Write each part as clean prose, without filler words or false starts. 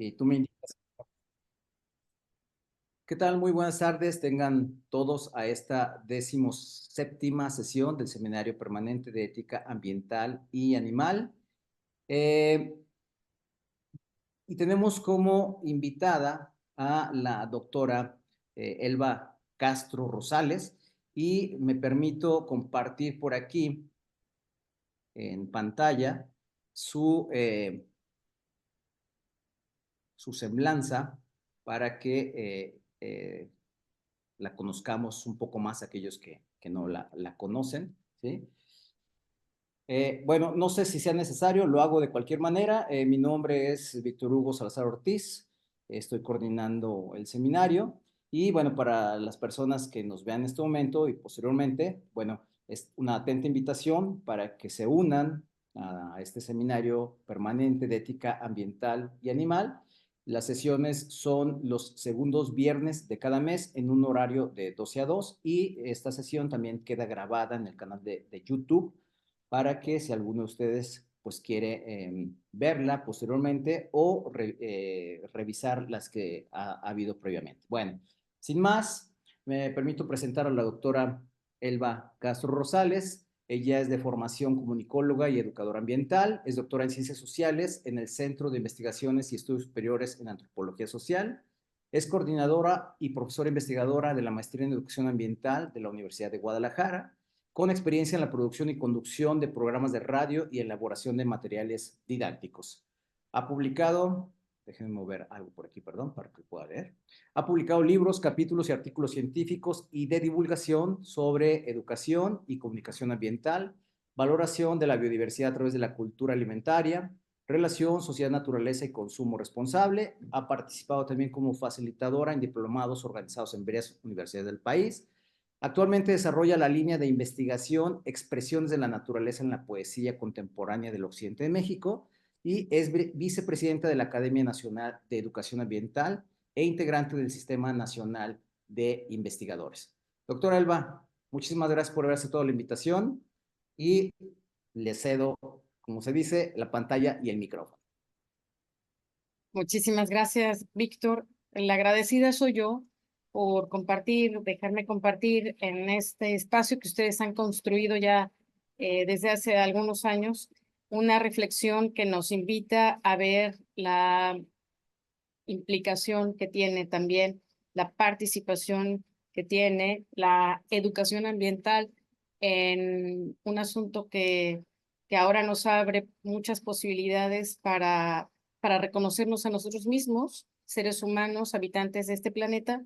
Y tú me indicas. ¿Qué tal? Muy buenas tardes. Tengan todos a esta 17ª sesión del Seminario Permanente de Ética Ambiental y Animal. Eh, y tenemos como invitada a la doctora Elba Castro Rosales y me permito compartir por aquí en pantalla su, su semblanza para que la conozcamos un poco más aquellos que no la conocen, ¿sí? Bueno, no sé si sea necesario, lo hago de cualquier manera. Mi nombre es Víctor Hugo Salazar Ortiz, estoy coordinando el seminario y bueno, para las personas que nos vean en este momento y posteriormente, bueno, es una atenta invitación para que se unan a este seminario permanente de ética ambiental y animal. Las sesiones son los segundos viernes de cada mes en un horario de 12 a 2 y esta sesión también queda grabada en el canal de YouTube para que si alguno de ustedes pues quiere verla posteriormente o revisar las que ha habido previamente. Bueno, sin más, me permito presentar a la doctora Elba Castro Rosales. Ella es de formación comunicóloga y educadora ambiental, es doctora en Ciencias Sociales en el Centro de Investigaciones y Estudios Superiores en Antropología Social, es coordinadora y profesora investigadora de la Maestría en Educación Ambiental de la Universidad de Guadalajara, con experiencia en la producción y conducción de programas de radio y elaboración de materiales didácticos. Ha publicado, déjenme mover algo por aquí, perdón, para que pueda leer. Ha publicado libros, capítulos y artículos científicos y de divulgación sobre educación y comunicación ambiental, valoración de la biodiversidad a través de la cultura alimentaria, relación, sociedad, naturaleza y consumo responsable. Ha participado también como facilitadora en diplomados organizados en varias universidades del país. Actualmente desarrolla la línea de investigación Expresiones de la Naturaleza en la Poesía Contemporánea del Occidente de México y es vicepresidenta de la Academia Nacional de Educación Ambiental e integrante del Sistema Nacional de Investigadores. Doctora Elba, muchísimas gracias por haber aceptado la invitación y le cedo, como se dice, la pantalla y el micrófono. Muchísimas gracias, Víctor. La agradecida soy yo por compartir, dejarme compartir en este espacio que ustedes han construido ya desde hace algunos años, una reflexión que nos invita a ver la implicación que tiene también la participación que tiene la educación ambiental en un asunto que ahora nos abre muchas posibilidades para reconocernos a nosotros mismos, seres humanos, habitantes de este planeta,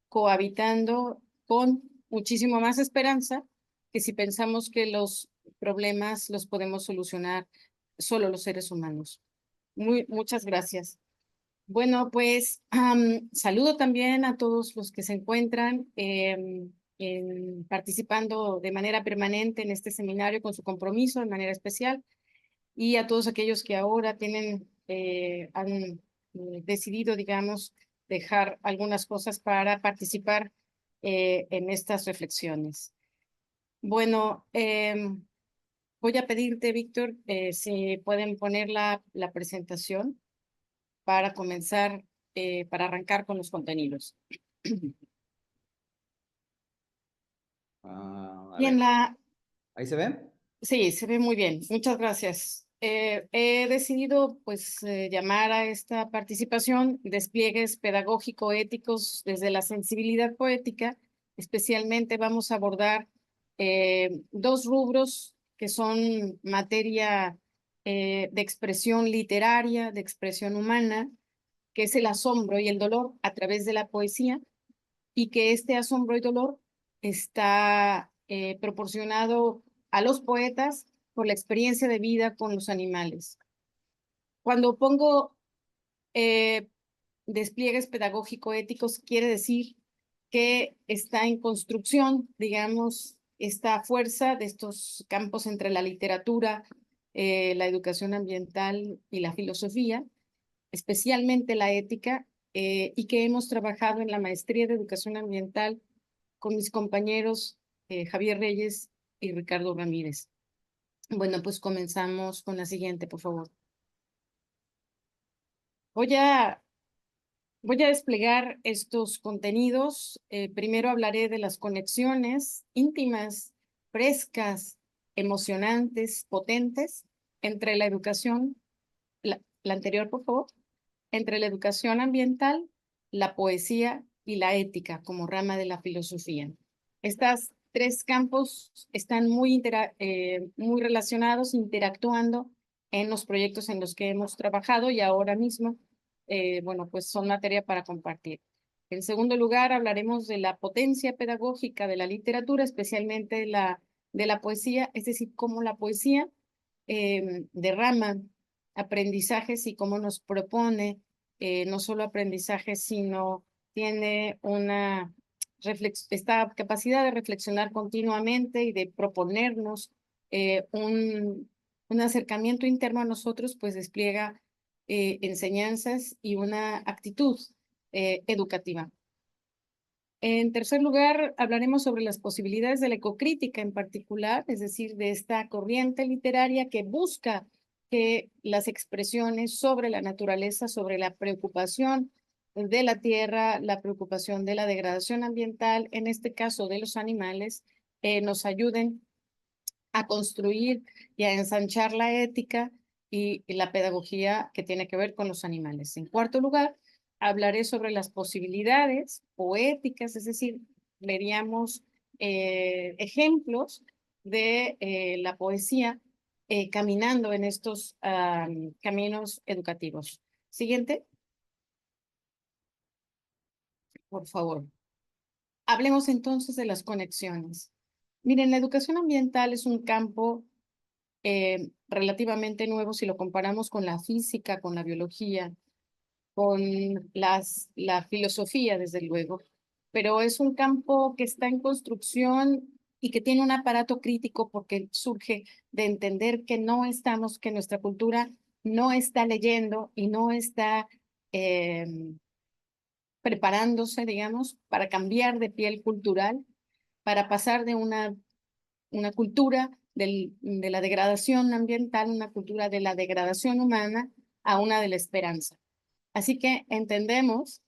cohabitando con muchísimo más esperanza que si pensamos que los problemas los podemos solucionar solo los seres humanos. Muchas gracias. Bueno, pues saludo también a todos los que se encuentran participando de manera permanente en este seminario con su compromiso de manera especial y a todos aquellos que ahora han decidido, digamos, dejar algunas cosas para participar en estas reflexiones. Bueno, voy a pedirte, Víctor, si pueden poner la presentación para comenzar, para arrancar con los contenidos. A Y en ver, la, ¿ahí se ve? sí, se ve muy bien. Muchas gracias. He decidido, pues, llamar a esta participación despliegues pedagógico-éticos desde la sensibilidad poética. Especialmente vamos a abordar dos rubros que son materia de expresión literaria, de expresión humana, que es el asombro y el dolor a través de la poesía, y que este asombro y dolor está proporcionado a los poetas por la experiencia de vida con los animales. Cuando pongo eh, despliegues pedagógico-éticos, quiere decir que está en construcción, digamos, esta fuerza de estos campos entre la literatura, la educación ambiental y la filosofía, especialmente la ética, y que hemos trabajado en la maestría de educación ambiental con mis compañeros Javier Reyes y Ricardo Ramírez. Bueno, pues comenzamos con la siguiente, por favor. Voy a desplegar estos contenidos. Primero hablaré de las conexiones íntimas, frescas, emocionantes, potentes entre la educación, la anterior, por favor, entre la educación ambiental, la poesía y la ética como rama de la filosofía. Estas tres campos están muy relacionados, interactuando en los proyectos en los que hemos trabajado y ahora mismo, bueno, pues son materia para compartir. En segundo lugar, hablaremos de la potencia pedagógica de la literatura, especialmente de la poesía, es decir, cómo la poesía derrama aprendizajes y cómo nos propone no solo aprendizajes, sino tiene esta capacidad de reflexionar continuamente y de proponernos un acercamiento interno a nosotros, pues despliega enseñanzas y una actitud educativa. En tercer lugar, hablaremos sobre las posibilidades de la ecocrítica en particular, es decir, de esta corriente literaria que busca que las expresiones sobre la naturaleza, sobre la preocupación de la tierra, la preocupación de la degradación ambiental, en este caso de los animales, nos ayuden a construir y a ensanchar la ética y la pedagogía que tiene que ver con los animales. En cuarto lugar, hablaré sobre las posibilidades poéticas, es decir, veríamos ejemplos de la poesía caminando en estos caminos educativos. Siguiente, por favor. Hablemos entonces de las conexiones. Miren, la educación ambiental es un campo relativamente nuevo si lo comparamos con la física, con la biología, con la filosofía, desde luego, pero es un campo que está en construcción y que tiene un aparato crítico porque surge de entender que no estamos, que nuestra cultura no está leyendo y no está preparándose, digamos, para cambiar de piel cultural, para pasar de una cultura de la degradación ambiental, una cultura de la degradación humana, a una de la esperanza. Así que entendemos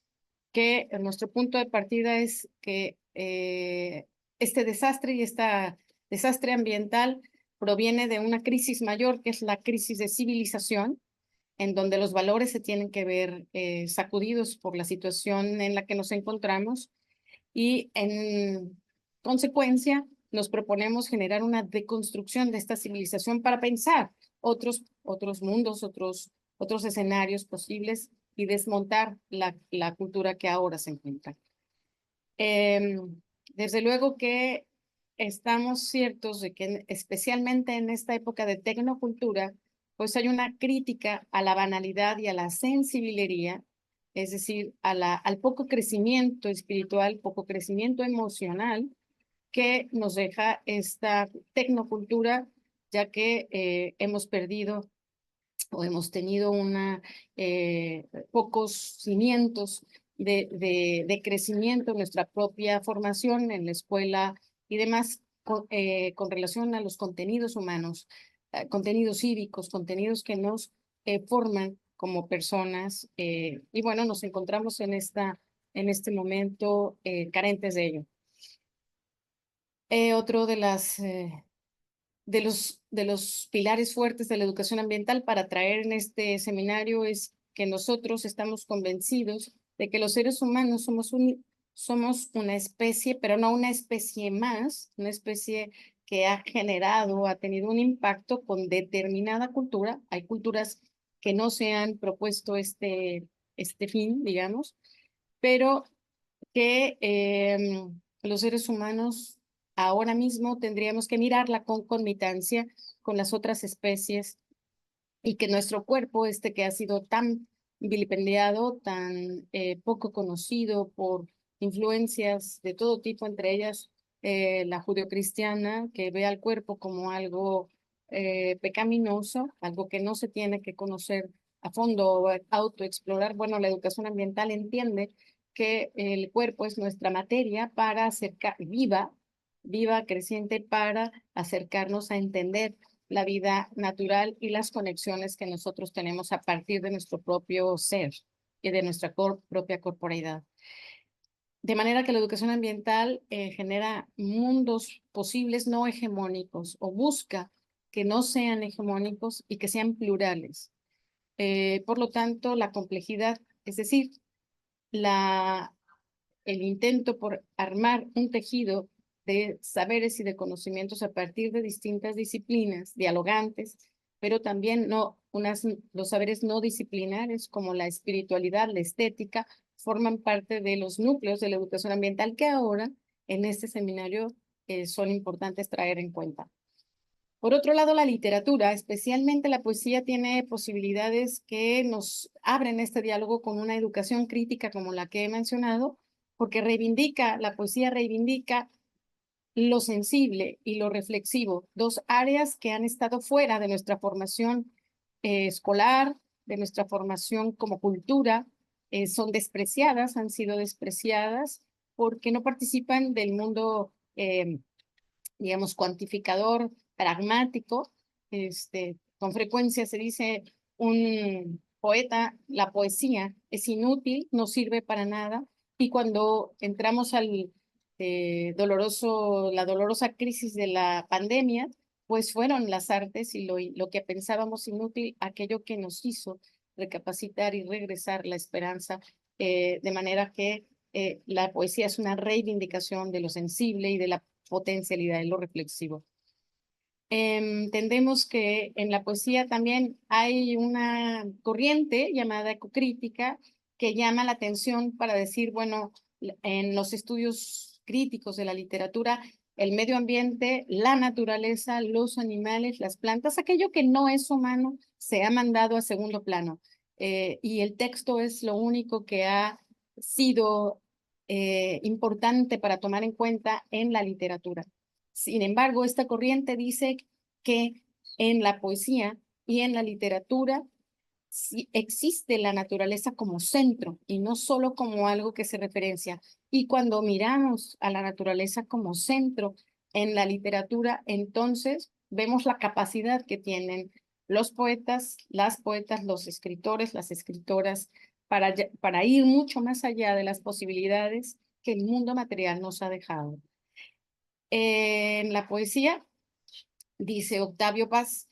que nuestro punto de partida es que este desastre y este desastre ambiental proviene de una crisis mayor, que es la crisis de civilización, en donde los valores se tienen que ver sacudidos por la situación en la que nos encontramos y en consecuencia nos proponemos generar una deconstrucción de esta civilización para pensar otros mundos, otros escenarios posibles y desmontar la cultura que ahora se encuentra. Desde luego que estamos ciertos de que especialmente en esta época de tecnocultura, pues hay una crítica a la banalidad y a la sensibilería, es decir, al poco crecimiento espiritual, poco crecimiento emocional que nos deja esta tecnocultura, ya que hemos perdido o hemos tenido pocos cimientos de crecimiento en nuestra propia formación en la escuela y demás con relación a los contenidos humanos, contenidos cívicos, contenidos que nos forman como personas y bueno, nos encontramos en este momento carentes de ello. Otro de los pilares fuertes de la educación ambiental para traer en este seminario es que nosotros estamos convencidos de que los seres humanos somos una especie, pero no una especie más, una especie que ha tenido un impacto con determinada cultura. Hay culturas que no se han propuesto este fin, digamos, pero que los seres humanos ahora mismo tendríamos que mirar la concomitancia con las otras especies y que nuestro cuerpo, que ha sido tan vilipendiado, tan poco conocido por influencias de todo tipo, entre ellas la judeocristiana, que ve al cuerpo como algo pecaminoso, algo que no se tiene que conocer a fondo o autoexplorar. Bueno, la educación ambiental entiende que el cuerpo es nuestra materia para viva, creciente, para acercarnos a entender la vida natural y las conexiones que nosotros tenemos a partir de nuestro propio ser y de nuestra propia corporeidad. De manera que la educación ambiental genera mundos posibles no hegemónicos o busca que no sean hegemónicos y que sean plurales. Por lo tanto, la complejidad, es decir, el intento por armar un tejido de saberes y de conocimientos a partir de distintas disciplinas dialogantes, pero también los saberes no disciplinares como la espiritualidad, la estética, forman parte de los núcleos de la educación ambiental que ahora en este seminario son importantes traer en cuenta. Por otro lado, la literatura, especialmente la poesía, tiene posibilidades que nos abren este diálogo con una educación crítica como la que he mencionado, porque la poesía reivindica lo sensible y lo reflexivo, dos áreas que han estado fuera de nuestra formación escolar, de nuestra formación como cultura, son despreciadas, han sido despreciadas porque no participan del mundo digamos, cuantificador, pragmático. Con frecuencia se dice un poeta, la poesía es inútil, no sirve para nada, y cuando entramos al la dolorosa crisis de la pandemia, pues fueron las artes y lo que pensábamos inútil, aquello que nos hizo recapacitar y regresar la esperanza, de manera que la poesía es una reivindicación de lo sensible y de la potencialidad y lo reflexivo. Entendemos que en la poesía también hay una corriente llamada ecocrítica que llama la atención para decir, bueno, en los estudios críticos de la literatura, el medio ambiente, la naturaleza, los animales, las plantas, aquello que no es humano se ha mandado a segundo plano. Y el texto es lo único que ha sido importante para tomar en cuenta en la literatura. Sin embargo, esta corriente dice que en la poesía y en la literatura sí existe la naturaleza como centro y no solo como algo que se referencia. Y cuando miramos a la naturaleza como centro en la literatura, entonces vemos la capacidad que tienen los poetas, las poetas, los escritores, las escritoras, para ir mucho más allá de las posibilidades que el mundo material nos ha dejado. En la poesía, dice Octavio Paz,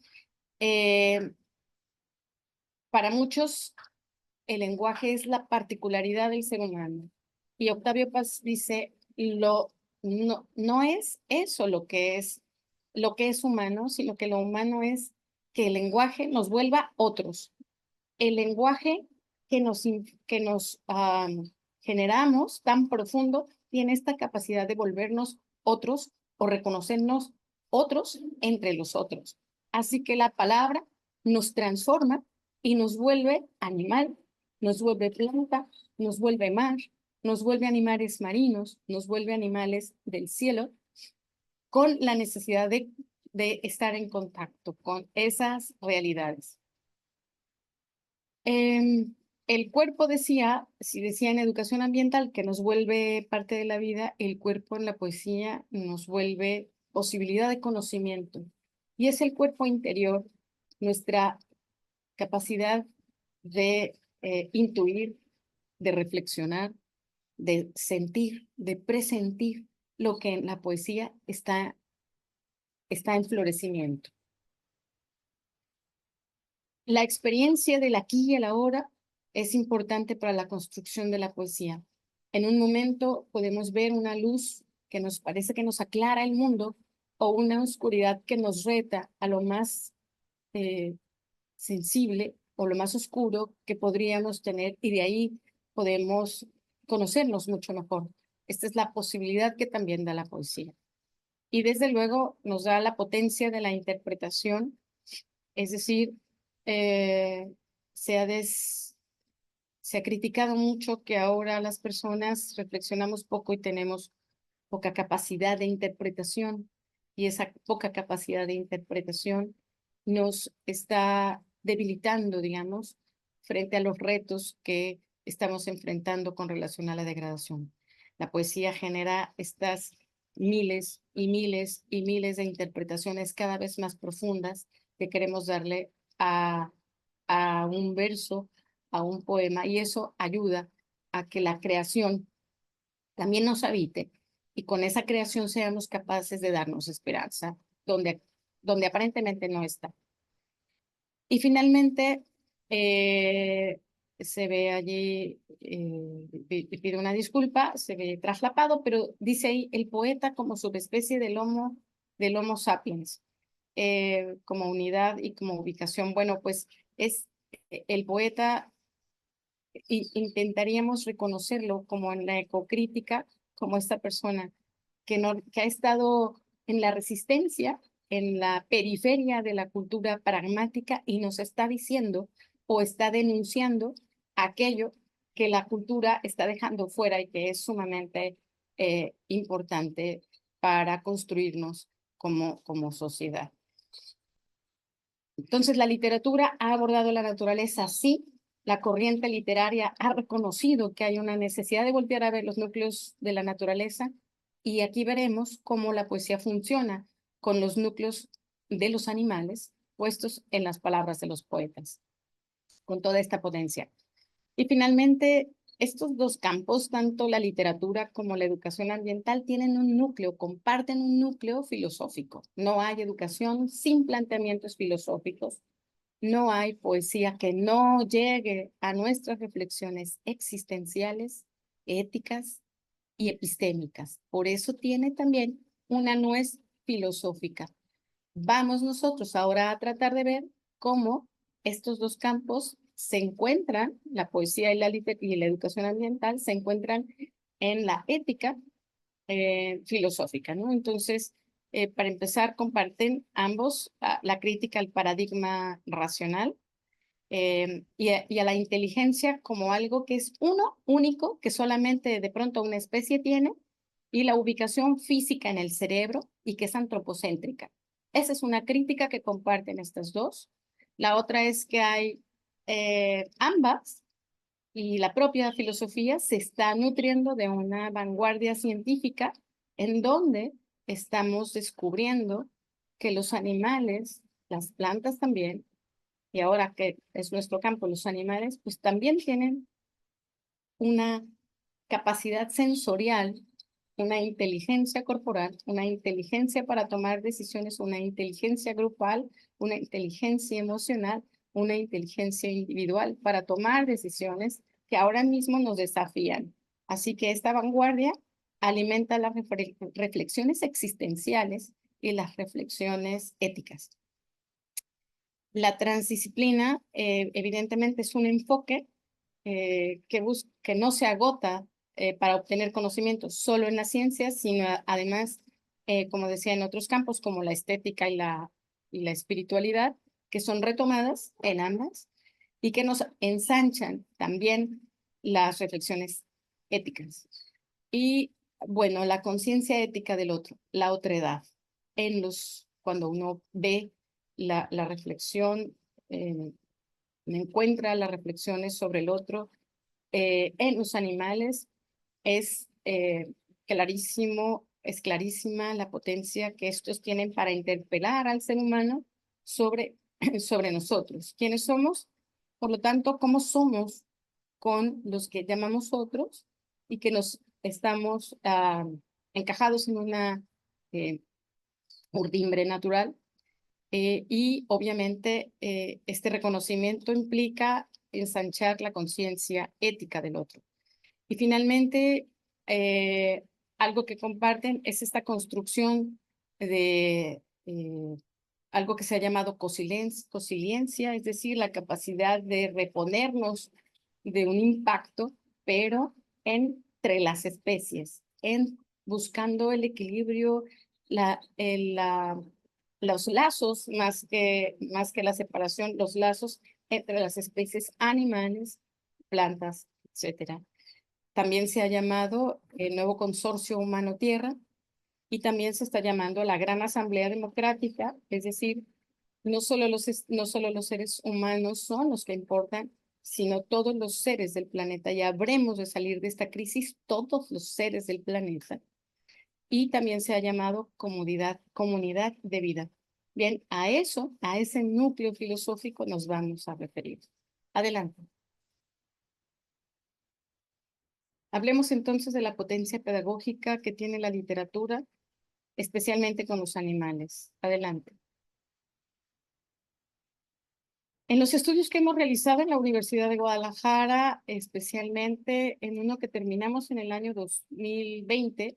para muchos el lenguaje es la particularidad del ser humano. Y Octavio Paz dice, no es eso lo que es humano, sino que lo humano es que el lenguaje nos vuelva otros. El lenguaje que nos generamos tan profundo tiene esta capacidad de volvernos otros o reconocernos otros entre los otros. Así que la palabra nos transforma y nos vuelve animal, nos vuelve planta, nos vuelve mar, nos vuelve animales marinos, nos vuelve animales del cielo, con la necesidad de estar en contacto con esas realidades. El cuerpo si decía en educación ambiental que nos vuelve parte de la vida, el cuerpo en la poesía nos vuelve posibilidad de conocimiento. Y es el cuerpo interior, nuestra capacidad de intuir, de reflexionar, de sentir, de presentir lo que en la poesía está en florecimiento. La experiencia del aquí y el ahora es importante para la construcción de la poesía. En un momento podemos ver una luz que nos parece que nos aclara el mundo o una oscuridad que nos reta a lo más sensible o lo más oscuro que podríamos tener y de ahí podemos conocernos mucho mejor. Esta es la posibilidad que también da la poesía. Y desde luego nos da la potencia de la interpretación, es decir, se ha criticado mucho que ahora las personas reflexionamos poco y tenemos poca capacidad de interpretación, y esa poca capacidad de interpretación nos está debilitando, digamos, frente a los retos que estamos enfrentando con relación a la degradación. La poesía genera estas miles y miles y miles de interpretaciones cada vez más profundas que queremos darle a un verso, a un poema, y eso ayuda a que la creación también nos habite y con esa creación seamos capaces de darnos esperanza donde aparentemente no está. Y finalmente, se ve allí, pido una disculpa, se ve traslapado, pero dice ahí el poeta como subespecie del Homo sapiens, como unidad y como ubicación. Bueno, pues es el poeta, intentaríamos reconocerlo como en la ecocrítica, como esta persona que ha estado en la resistencia, en la periferia de la cultura pragmática y nos está diciendo o está denunciando aquello que la cultura está dejando fuera y que es sumamente importante para construirnos como sociedad. Entonces, la literatura ha abordado la naturaleza así. La corriente literaria ha reconocido que hay una necesidad de volver a ver los núcleos de la naturaleza y aquí veremos cómo la poesía funciona con los núcleos de los animales puestos en las palabras de los poetas, con toda esta potencia. Y finalmente, estos dos campos, tanto la literatura como la educación ambiental, tienen un núcleo, comparten un núcleo filosófico. No hay educación sin planteamientos filosóficos. No hay poesía que no llegue a nuestras reflexiones existenciales, éticas y epistémicas. Por eso tiene también una nuez filosófica. Vamos nosotros ahora a tratar de ver cómo estos dos campos se encuentran, la poesía y la educación ambiental, se encuentran en la ética filosófica, ¿no? Entonces, para empezar, comparten ambos la crítica al paradigma racional y a la inteligencia como algo que es uno, único, que solamente de pronto una especie tiene, y la ubicación física en el cerebro y que es antropocéntrica. Esa es una crítica que comparten estas dos. La otra es que hay ambas y la propia filosofía se está nutriendo de una vanguardia científica en donde estamos descubriendo que los animales, las plantas también, y ahora que es nuestro campo, los animales, pues también tienen una capacidad sensorial, una inteligencia corporal, una inteligencia para tomar decisiones, una inteligencia grupal, una inteligencia emocional, una inteligencia individual para tomar decisiones que ahora mismo nos desafían. Así que esta vanguardia alimenta las reflexiones existenciales y las reflexiones éticas. La transdisciplina, evidentemente, es un enfoque que no se agota para obtener conocimiento solo en las ciencias, sino además, como decía, en otros campos como la estética y la espiritualidad, que son retomadas en ambas y que nos ensanchan también las reflexiones éticas. Y bueno, la conciencia ética del otro, la otredad, cuando uno ve la reflexión, encuentra las reflexiones sobre el otro en los animales, es clarísima la potencia que estos tienen para interpelar al ser humano sobre, sobre nosotros. ¿Quiénes somos? Por lo tanto, ¿cómo somos con los que llamamos otros y que nos estamos encajados en una urdimbre natural? Y obviamente este reconocimiento implica ensanchar la conciencia ética del otro. Y finalmente, algo que comparten es esta construcción de algo que se ha llamado cosiliencia, es decir, la capacidad de reponernos de un impacto, pero entre las especies, buscando el equilibrio, los lazos, más que la separación, los lazos entre las especies animales, plantas, etcétera. También se ha llamado el nuevo consorcio humano-tierra y también se está llamando la Gran Asamblea Democrática, es decir, no solo los seres humanos son los que importan, sino todos los seres del planeta. Ya habremos de salir de esta crisis, todos los seres del planeta. y también se ha llamado comunidad de vida. Bien, a ese núcleo filosófico nos vamos a referir. Adelante. Hablemos entonces de la potencia pedagógica que tiene la literatura, especialmente con los animales. Adelante. En los estudios que hemos realizado en la Universidad de Guadalajara, especialmente en uno que terminamos en el año 2020,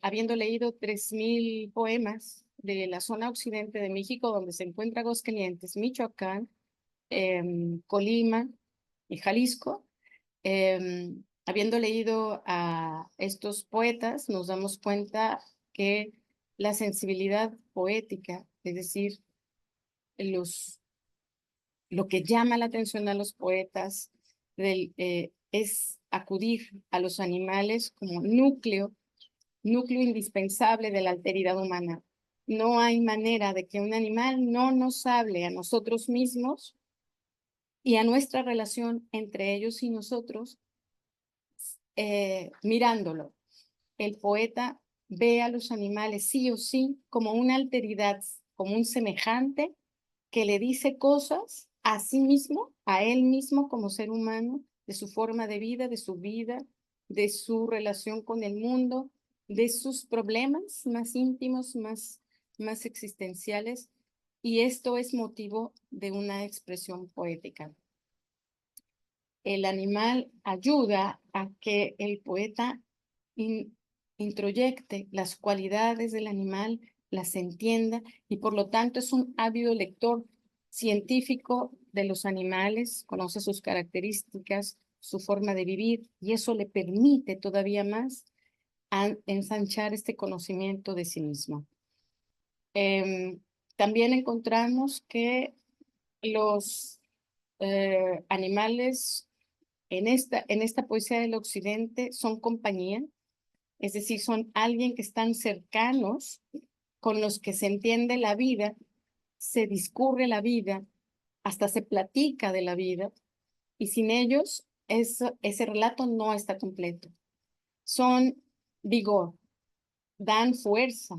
habiendo leído 3,000 poemas de la zona occidente de México, donde se encuentra Aguascalientes, Michoacán, Colima y Jalisco, habiendo leído a estos poetas, nos damos cuenta que la sensibilidad poética, es decir, lo que llama la atención a los poetas es acudir a los animales como núcleo indispensable de la alteridad humana. No hay manera de que un animal no nos hable a nosotros mismos y a nuestra relación entre ellos y nosotros mirándolo. El poeta ve a los animales sí o sí como una alteridad, como un semejante que le dice cosas a sí mismo, a él mismo como ser humano, de su forma de vida, de su relación con el mundo, de sus problemas más íntimos, más existenciales, y esto es motivo de una expresión poética. El animal ayuda a que el poeta introyecte las cualidades del animal, las entienda y por lo tanto es un ávido lector científico de los animales, conoce sus características, su forma de vivir y eso le permite todavía más ensanchar este conocimiento de sí mismo. También encontramos que los animales en esta poesía del occidente son compañía, es decir, son alguien que están cercanos, con los que se entiende la vida, se discurre la vida, hasta se platica de la vida, y sin ellos ese relato no está completo. Son vigor, dan fuerza,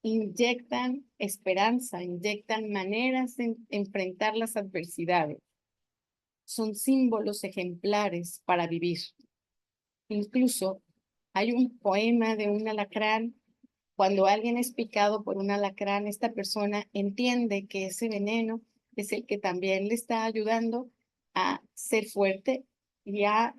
inyectan esperanza, inyectan maneras de enfrentar las adversidades. Son símbolos ejemplares para vivir. Incluso hay un poema de un alacrán. Cuando alguien es picado por un alacrán, esta persona entiende que ese veneno es el que también le está ayudando a ser fuerte y a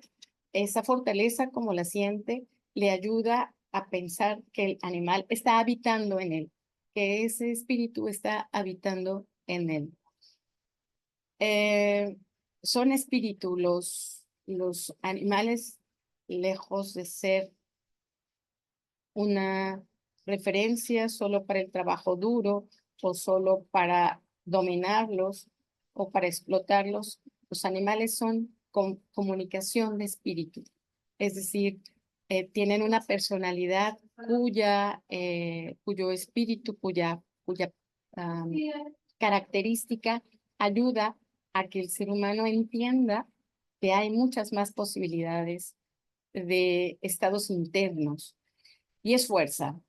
esa fortaleza, como la siente, le ayuda a pensar que el animal está habitando en él, que ese espíritu está habitando en él. Son espíritus los animales, lejos de ser una referencia solo para el trabajo duro o solo para dominarlos o para explotarlos. Los animales son comunicación de espíritu, es decir, tienen una personalidad cuyo espíritu, cuya característica ayuda a que el ser humano entienda que hay muchas más posibilidades de estados internos y es fuerza.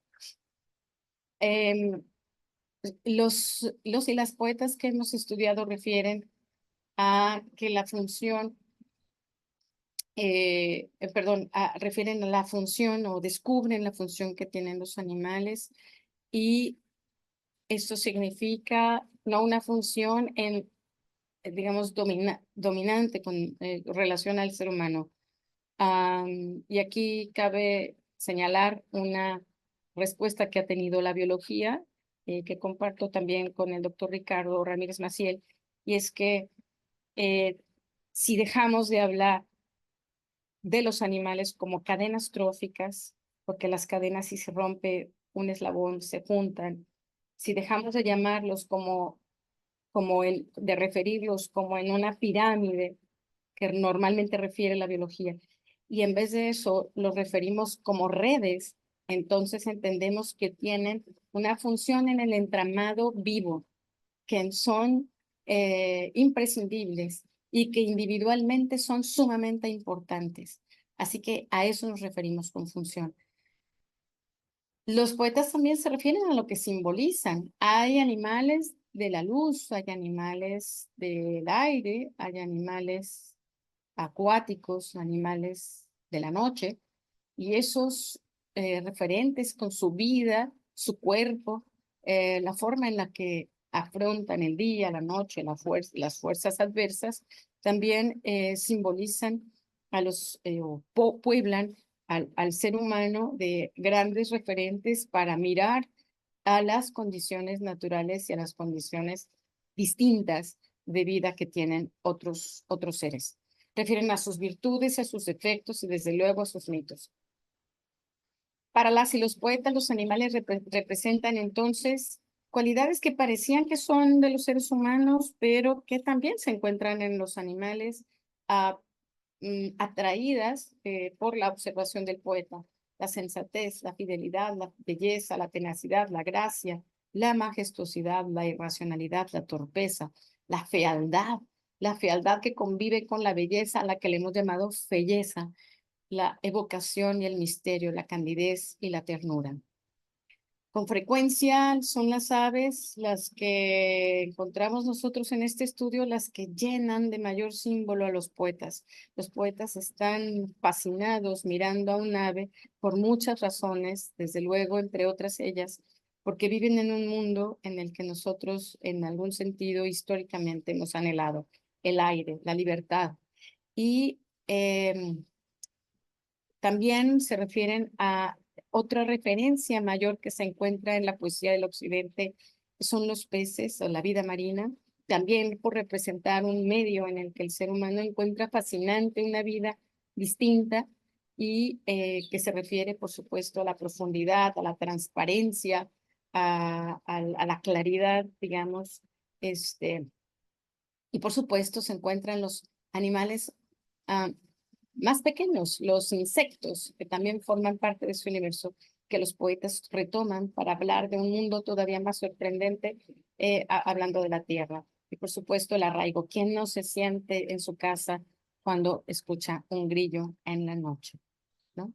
Los y las poetas que hemos estudiado refieren a que la función, refieren a la función o descubren la función que tienen los animales y esto significa no una función digamos, dominante con relación al ser humano. Y aquí cabe señalar una respuesta que ha tenido la biología, que comparto también con el doctor Ricardo Ramírez Maciel, y es que si dejamos de hablar de los animales como cadenas tróficas, porque las cadenas si se rompe un eslabón se juntan, si dejamos de llamarlos de referirlos como en una pirámide que normalmente refiere la biología, y en vez de eso los referimos como redes, entonces entendemos que tienen una función en el entramado vivo, que son imprescindibles y que individualmente son sumamente importantes. Así que a eso nos referimos con función. Los poetas también se refieren a lo que simbolizan. Hay animales de la luz, hay animales del aire, hay animales acuáticos, animales de la noche, y esos referentes con su vida, su cuerpo, la forma en la que afrontan el día, la noche, las fuerzas adversas, también simbolizan a o pueblan al ser humano de grandes referentes para mirar a las condiciones naturales y a las condiciones distintas de vida que tienen otros seres. Refieren a sus virtudes, a sus defectos y desde luego a sus mitos. Para las y los poetas, los animales representan entonces cualidades que parecían que son de los seres humanos, pero que también se encuentran en los animales, atraídas por la observación del poeta. La sensatez, la fidelidad, la belleza, la tenacidad, la gracia, la majestuosidad, la irracionalidad, la torpeza, la fealdad que convive con la belleza, a la que le hemos llamado belleza, la evocación y el misterio, la candidez y la ternura. Con frecuencia son las aves las que encontramos nosotros en este estudio, las que llenan de mayor símbolo a los poetas. Los poetas están fascinados mirando a un ave por muchas razones, desde luego, entre otras ellas, porque viven en un mundo en el que nosotros, en algún sentido, históricamente hemos anhelado: el aire, la libertad. Y también se refieren a otra referencia mayor que se encuentra en la poesía del occidente, son los peces o la vida marina, también por representar un medio en el que el ser humano encuentra fascinante una vida distinta y que se refiere, por supuesto, a la profundidad, a la transparencia, a la claridad, digamos, y por supuesto se encuentran los animales ah, más pequeños, los insectos, que también forman parte de su universo, que los poetas retoman para hablar de un mundo todavía más sorprendente, hablando de la tierra. Y por supuesto el arraigo. ¿Quién no se siente en su casa cuando escucha un grillo en la noche? ¿No?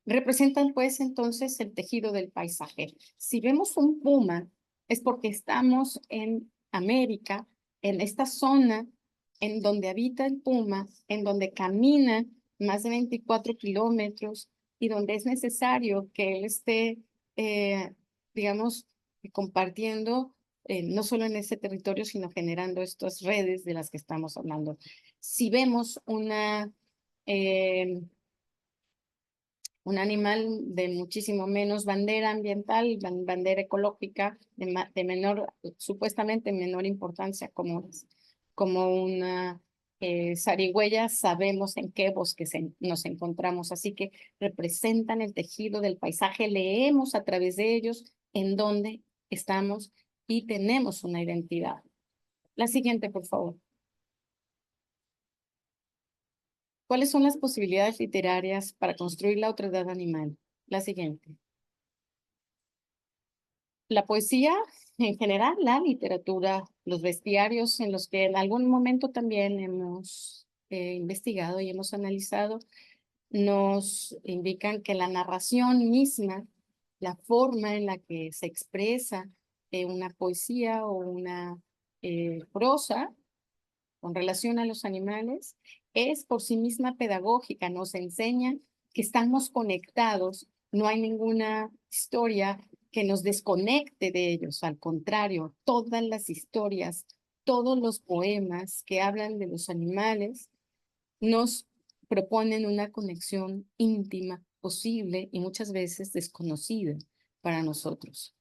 Representan pues entonces el tejido del paisaje. Si vemos un puma, es porque estamos en América, en esta zona en donde habita el puma, en donde camina más de 24 kilómetros y donde es necesario que él esté, digamos, compartiendo, no solo en ese territorio, sino generando estas redes de las que estamos hablando. Si vemos un animal de muchísimo menos bandera ambiental, bandera ecológica, de menor, supuestamente menor importancia, como una zarigüeya, sabemos en qué bosques nos encontramos, así que representan el tejido del paisaje, leemos a través de ellos en dónde estamos y tenemos una identidad. La siguiente, por favor. ¿Cuáles son las posibilidades literarias para construir la otredad animal? La siguiente. La poesía en general, la literatura, los bestiarios en los que en algún momento también hemos investigado y hemos analizado, nos indican que la narración misma, la forma en la que se expresa una poesía o una prosa con relación a los animales, es por sí misma pedagógica, nos enseña que estamos conectados, no hay ninguna historia que nos desconecte de ellos, al contrario, todas las historias, todos los poemas que hablan de los animales nos proponen una conexión íntima, posible y muchas veces desconocida para nosotros.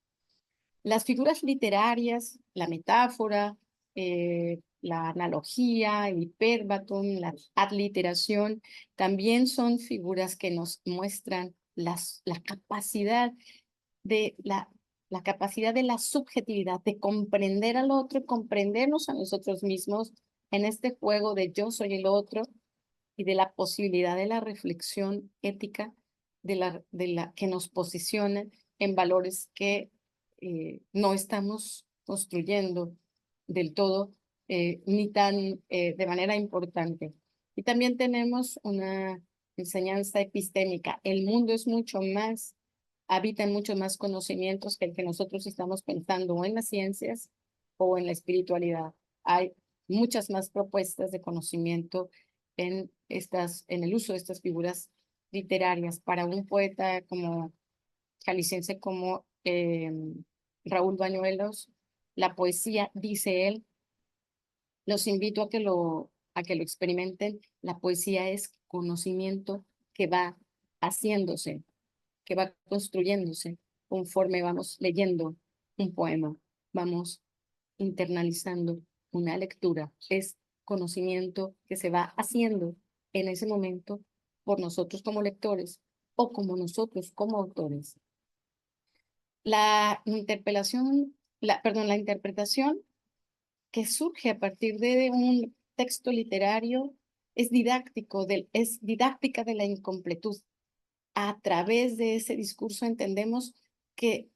Las figuras literarias, la metáfora, la analogía, el hipérbaton, la adliteración, también son figuras que nos muestran la capacidad la capacidad de la subjetividad, de comprender al otro, comprendernos a nosotros mismos en este juego de yo soy el otro y de la posibilidad de la reflexión ética que nos posiciona en valores que no estamos construyendo del todo ni tan de manera importante. Y también tenemos una enseñanza epistémica. El mundo es mucho más habitan muchos más conocimientos que el que nosotros estamos pensando o en las ciencias o en la espiritualidad. Hay muchas más propuestas de conocimiento en el uso de estas figuras literarias. Para un poeta como jalisciense como Raúl Bañuelos, la poesía, dice él, los invito a que lo experimenten. La poesía es conocimiento que va haciéndose, que va construyéndose conforme vamos leyendo un poema, vamos internalizando una lectura. Es conocimiento que se va haciendo en ese momento por nosotros como lectores o como nosotros como autores. La la interpretación que surge a partir de un texto literario es es didáctica de la incompletud. A través de ese discurso entendemos que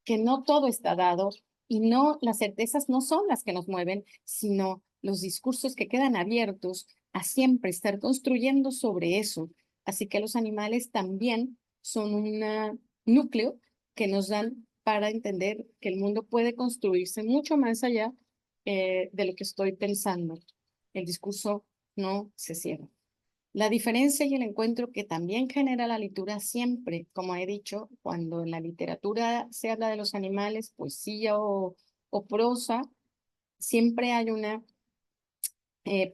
que no todo está dado y no las certezas no son las que nos mueven, sino los discursos que quedan abiertos a siempre estar construyendo sobre eso. Así que los animales también son un núcleo que nos dan para entender que el mundo puede construirse mucho más allá de lo que estoy pensando. El discurso no se cierra. La diferencia y el encuentro que también genera la lectura siempre, como he dicho, cuando en la literatura se habla de los animales, poesía o prosa, siempre hay una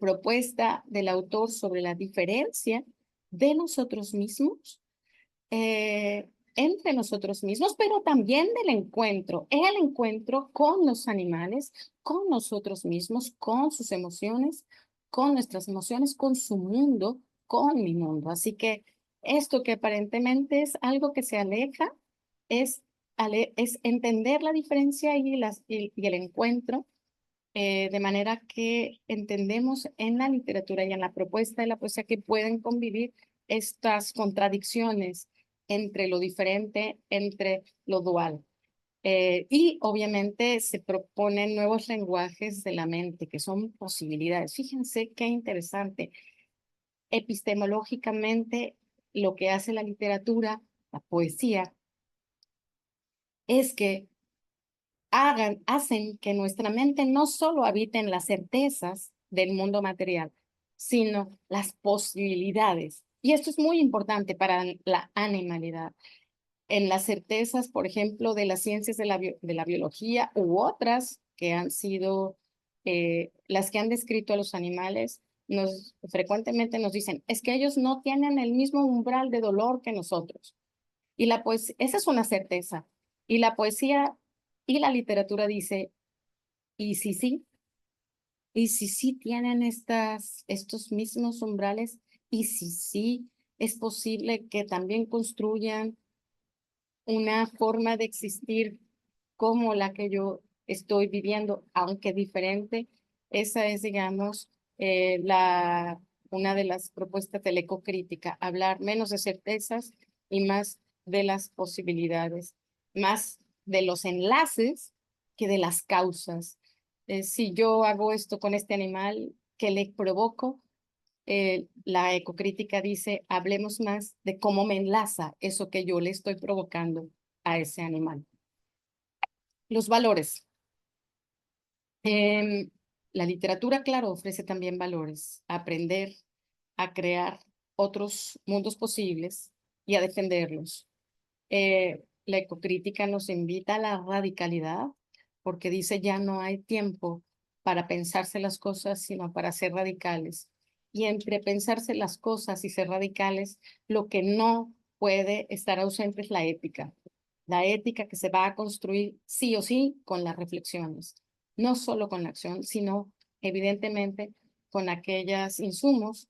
propuesta del autor sobre la diferencia de nosotros mismos, entre nosotros mismos, pero también del encuentro, el encuentro con los animales, con nosotros mismos, con sus emociones, con nuestras emociones, con su mundo, con mi mundo. Así que esto que aparentemente es algo que se aleja, es, es entender la diferencia y el encuentro, de manera que entendemos en la literatura y en la propuesta de la poesía que pueden convivir estas contradicciones entre lo diferente, entre lo dual. Y obviamente se proponen nuevos lenguajes de la mente, que son posibilidades. Fíjense qué interesante. Epistemológicamente, lo que hace la literatura, la poesía, es que hacen que nuestra mente no solo habite en las certezas del mundo material, sino las posibilidades. Y esto es muy importante para la animalidad. En las certezas, por ejemplo, de las ciencias de la biología u otras que han sido las que han descrito a los animales, frecuentemente nos dicen, es que ellos no tienen el mismo umbral de dolor que nosotros. Y esa es una certeza. Y la poesía y la literatura dice, ¿y si sí? ¿Y si sí tienen estos mismos umbrales? ¿Y si sí es posible que también construyan una forma de existir como la que yo estoy viviendo, aunque diferente? Esa es, digamos, una de las propuestas de la ecocrítica, hablar menos de certezas y más de las posibilidades, más de los enlaces que de las causas. Si yo hago esto con este animal, ¿qué le provoco? La ecocrítica dice, hablemos más de cómo me enlaza eso que yo le estoy provocando a ese animal. Los valores. La literatura, claro, ofrece también valores, a aprender a crear otros mundos posibles y a defenderlos. La ecocrítica nos invita a la radicalidad porque dice ya no hay tiempo para pensarse las cosas, sino para ser radicales. Y entre pensarse las cosas y ser radicales, lo que no puede estar ausente es la ética. La ética que se va a construir sí o sí con las reflexiones, no solo con la acción, sino evidentemente con aquellos insumos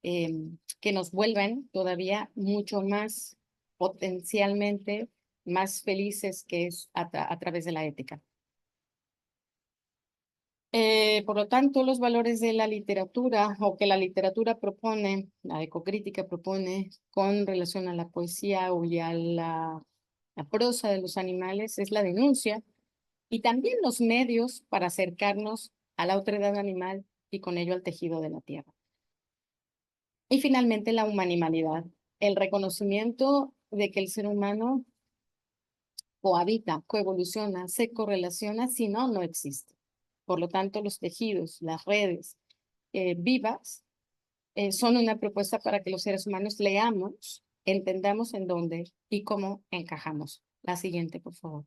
que nos vuelven todavía mucho más potencialmente más felices, que es a través de la ética. Por lo tanto, los valores de la literatura o que la literatura propone, la ecocrítica propone con relación a la poesía y a la prosa de los animales es la denuncia y también los medios para acercarnos a la otredad animal y con ello al tejido de la tierra. Y finalmente la humanidad, el reconocimiento de que el ser humano cohabita, coevoluciona, se correlaciona, si no, no existe. Por lo tanto, los tejidos, las redes vivas son una propuesta para que los seres humanos leamos, entendamos en dónde y cómo encajamos. La siguiente, por favor.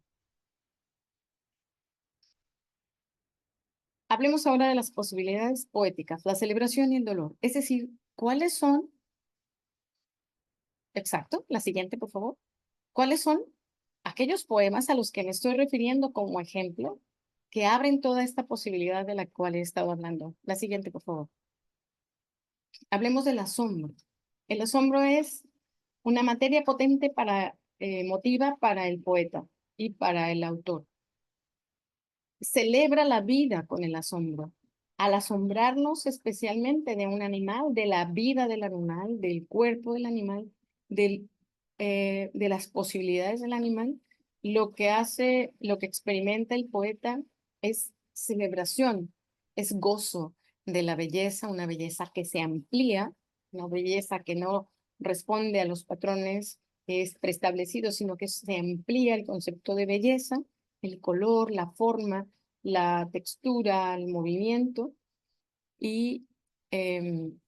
Hablemos ahora de las posibilidades poéticas, la celebración y el dolor. Es decir, ¿cuáles son? Exacto, la siguiente, por favor. ¿Cuáles son aquellos poemas a los que me estoy refiriendo como ejemplo que abren toda esta posibilidad de la cual he estado hablando? La siguiente, por favor. Hablemos del asombro. El asombro es una materia potente emotiva para el poeta y para el autor. Celebra la vida con el asombro. Al asombrarnos especialmente de un animal, de la vida del animal, del cuerpo del animal, de las posibilidades del animal, lo que experimenta el poeta es celebración, es gozo de la belleza, una belleza que se amplía, una belleza que no responde a los patrones preestablecidos, sino que se amplía el concepto de belleza, el color, la forma, la textura, el movimiento, y, em,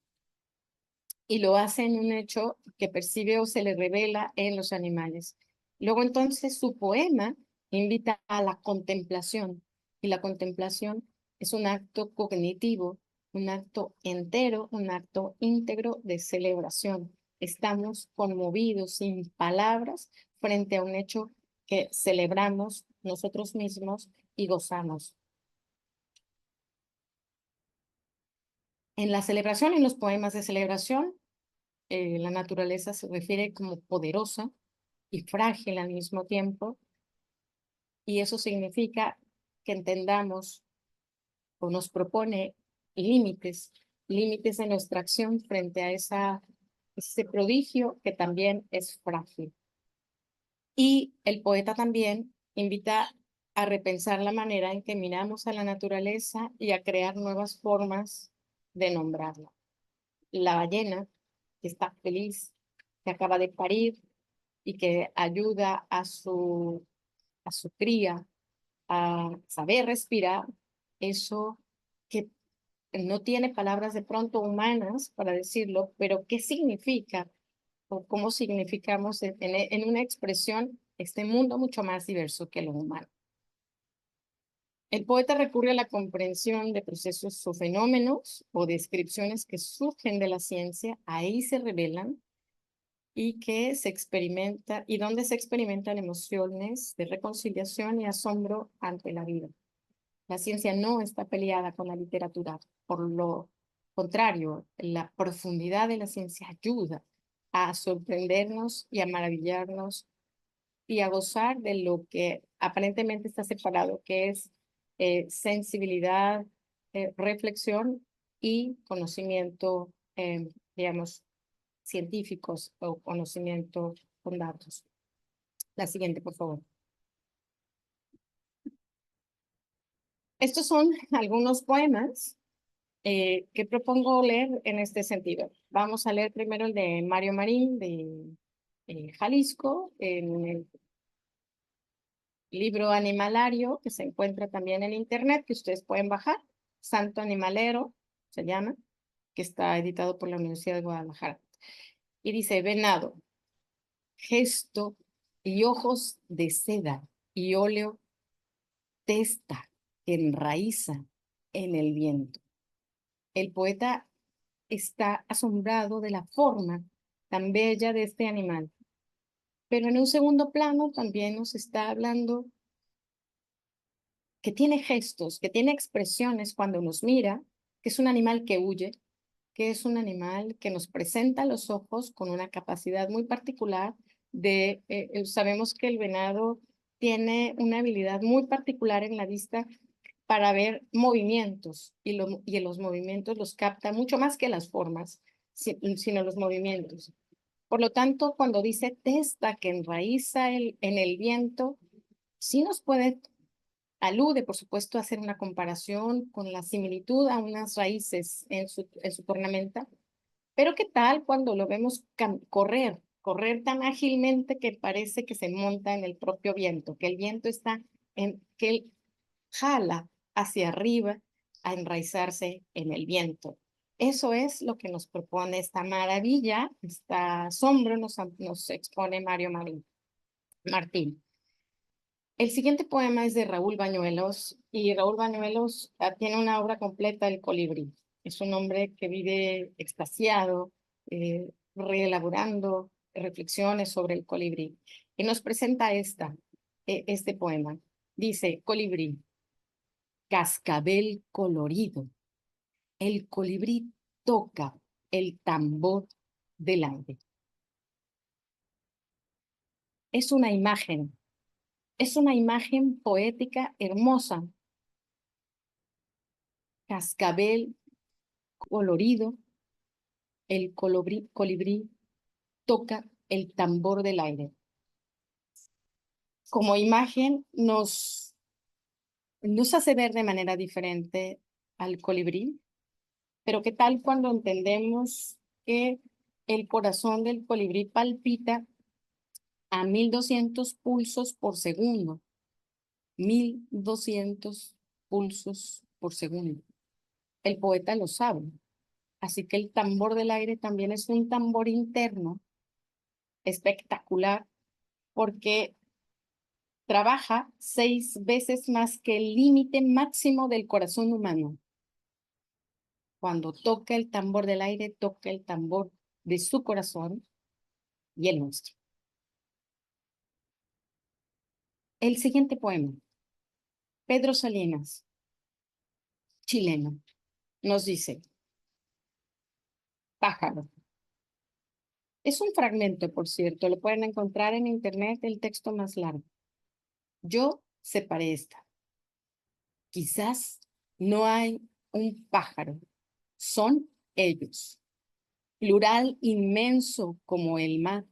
y lo hace en un hecho que percibe o se le revela en los animales. Luego entonces su poema invita a la contemplación, y la contemplación es un acto cognitivo, un acto entero, un acto íntegro de celebración. Estamos conmovidos sin palabras frente a un hecho que celebramos nosotros mismos y gozamos. En la celebración, en los poemas de celebración, la naturaleza se refiere como poderosa y frágil al mismo tiempo, y eso significa que entendamos o nos propone límites, límites de nuestra acción frente a ese prodigio que también es frágil. Y el poeta también invita a repensar la manera en que miramos a la naturaleza y a crear nuevas formas de nombrarla. La ballena, que está feliz, que acaba de parir y que ayuda a su cría a saber respirar, eso que no tiene palabras de pronto humanas para decirlo, pero ¿qué significa o cómo significamos en una expresión este mundo mucho más diverso que lo humano? El poeta recurre a la comprensión de procesos o fenómenos o descripciones que surgen de la ciencia, ahí se revelan, y que se experimenta, y donde se experimentan emociones de reconciliación y asombro ante la vida. La ciencia no está peleada con la literatura, por lo contrario, la profundidad de la ciencia ayuda a sorprendernos y a maravillarnos y a gozar de lo que aparentemente está separado, que es sensibilidad, reflexión y conocimiento, digamos, científicos o conocimiento con datos. La siguiente, por favor. Estos son algunos poemas que propongo leer en este sentido. Vamos a leer primero el de Mario Marín, de Jalisco, en el libro Animalario, que se encuentra también en internet, que ustedes pueden bajar. Santo Animalero se llama, que está editado por la Universidad de Guadalajara. Y dice: venado, gesto y ojos de seda y óleo, testa que enraiza en el viento. El poeta está asombrado de la forma tan bella de este animal, pero en un segundo plano también nos está hablando que tiene gestos, que tiene expresiones cuando nos mira, que es un animal que huye, que es un animal que nos presenta los ojos con una capacidad muy particular sabemos que el venado tiene una habilidad muy particular en la vista para ver movimientos, y los movimientos los capta mucho más que las formas, sino los movimientos. Por lo tanto, cuando dice testa que enraiza en el viento, sí nos alude, por supuesto, a hacer una comparación con la similitud a unas raíces en su cornamenta, pero ¿qué tal cuando lo vemos correr correr tan ágilmente que parece que se monta en el propio viento, que el viento está que él jala hacia arriba a enraizarse en el viento. Eso es lo que nos propone esta maravilla, esta asombro nos expone Mario Martín. El siguiente poema es de Raúl Bañuelos, y Raúl Bañuelos tiene una obra completa, El colibrí. Es un hombre que vive extasiado, reelaborando reflexiones sobre el colibrí. Y nos presenta este poema. Dice, colibrí, cascabel colorido. El colibrí toca el tambor del aire. Es una imagen poética hermosa. Cascabel colorido, el colibrí toca el tambor del aire. Como imagen nos hace ver de manera diferente al colibrí, pero ¿qué tal cuando entendemos que el corazón del colibrí palpita a 1200 pulsos por segundo? 1200 pulsos por segundo. El poeta lo sabe. Así que el tambor del aire también es un tambor interno espectacular porque trabaja 6 veces más que el límite máximo del corazón humano. Cuando toca el tambor del aire, toca el tambor de su corazón y el nuestro. El siguiente poema, Pedro Salinas, chileno, nos dice, pájaro. Es un fragmento, por cierto, lo pueden encontrar en internet, el texto más largo. Yo separé esta. Quizás no hay un pájaro, son ellos. Plural inmenso como el mar,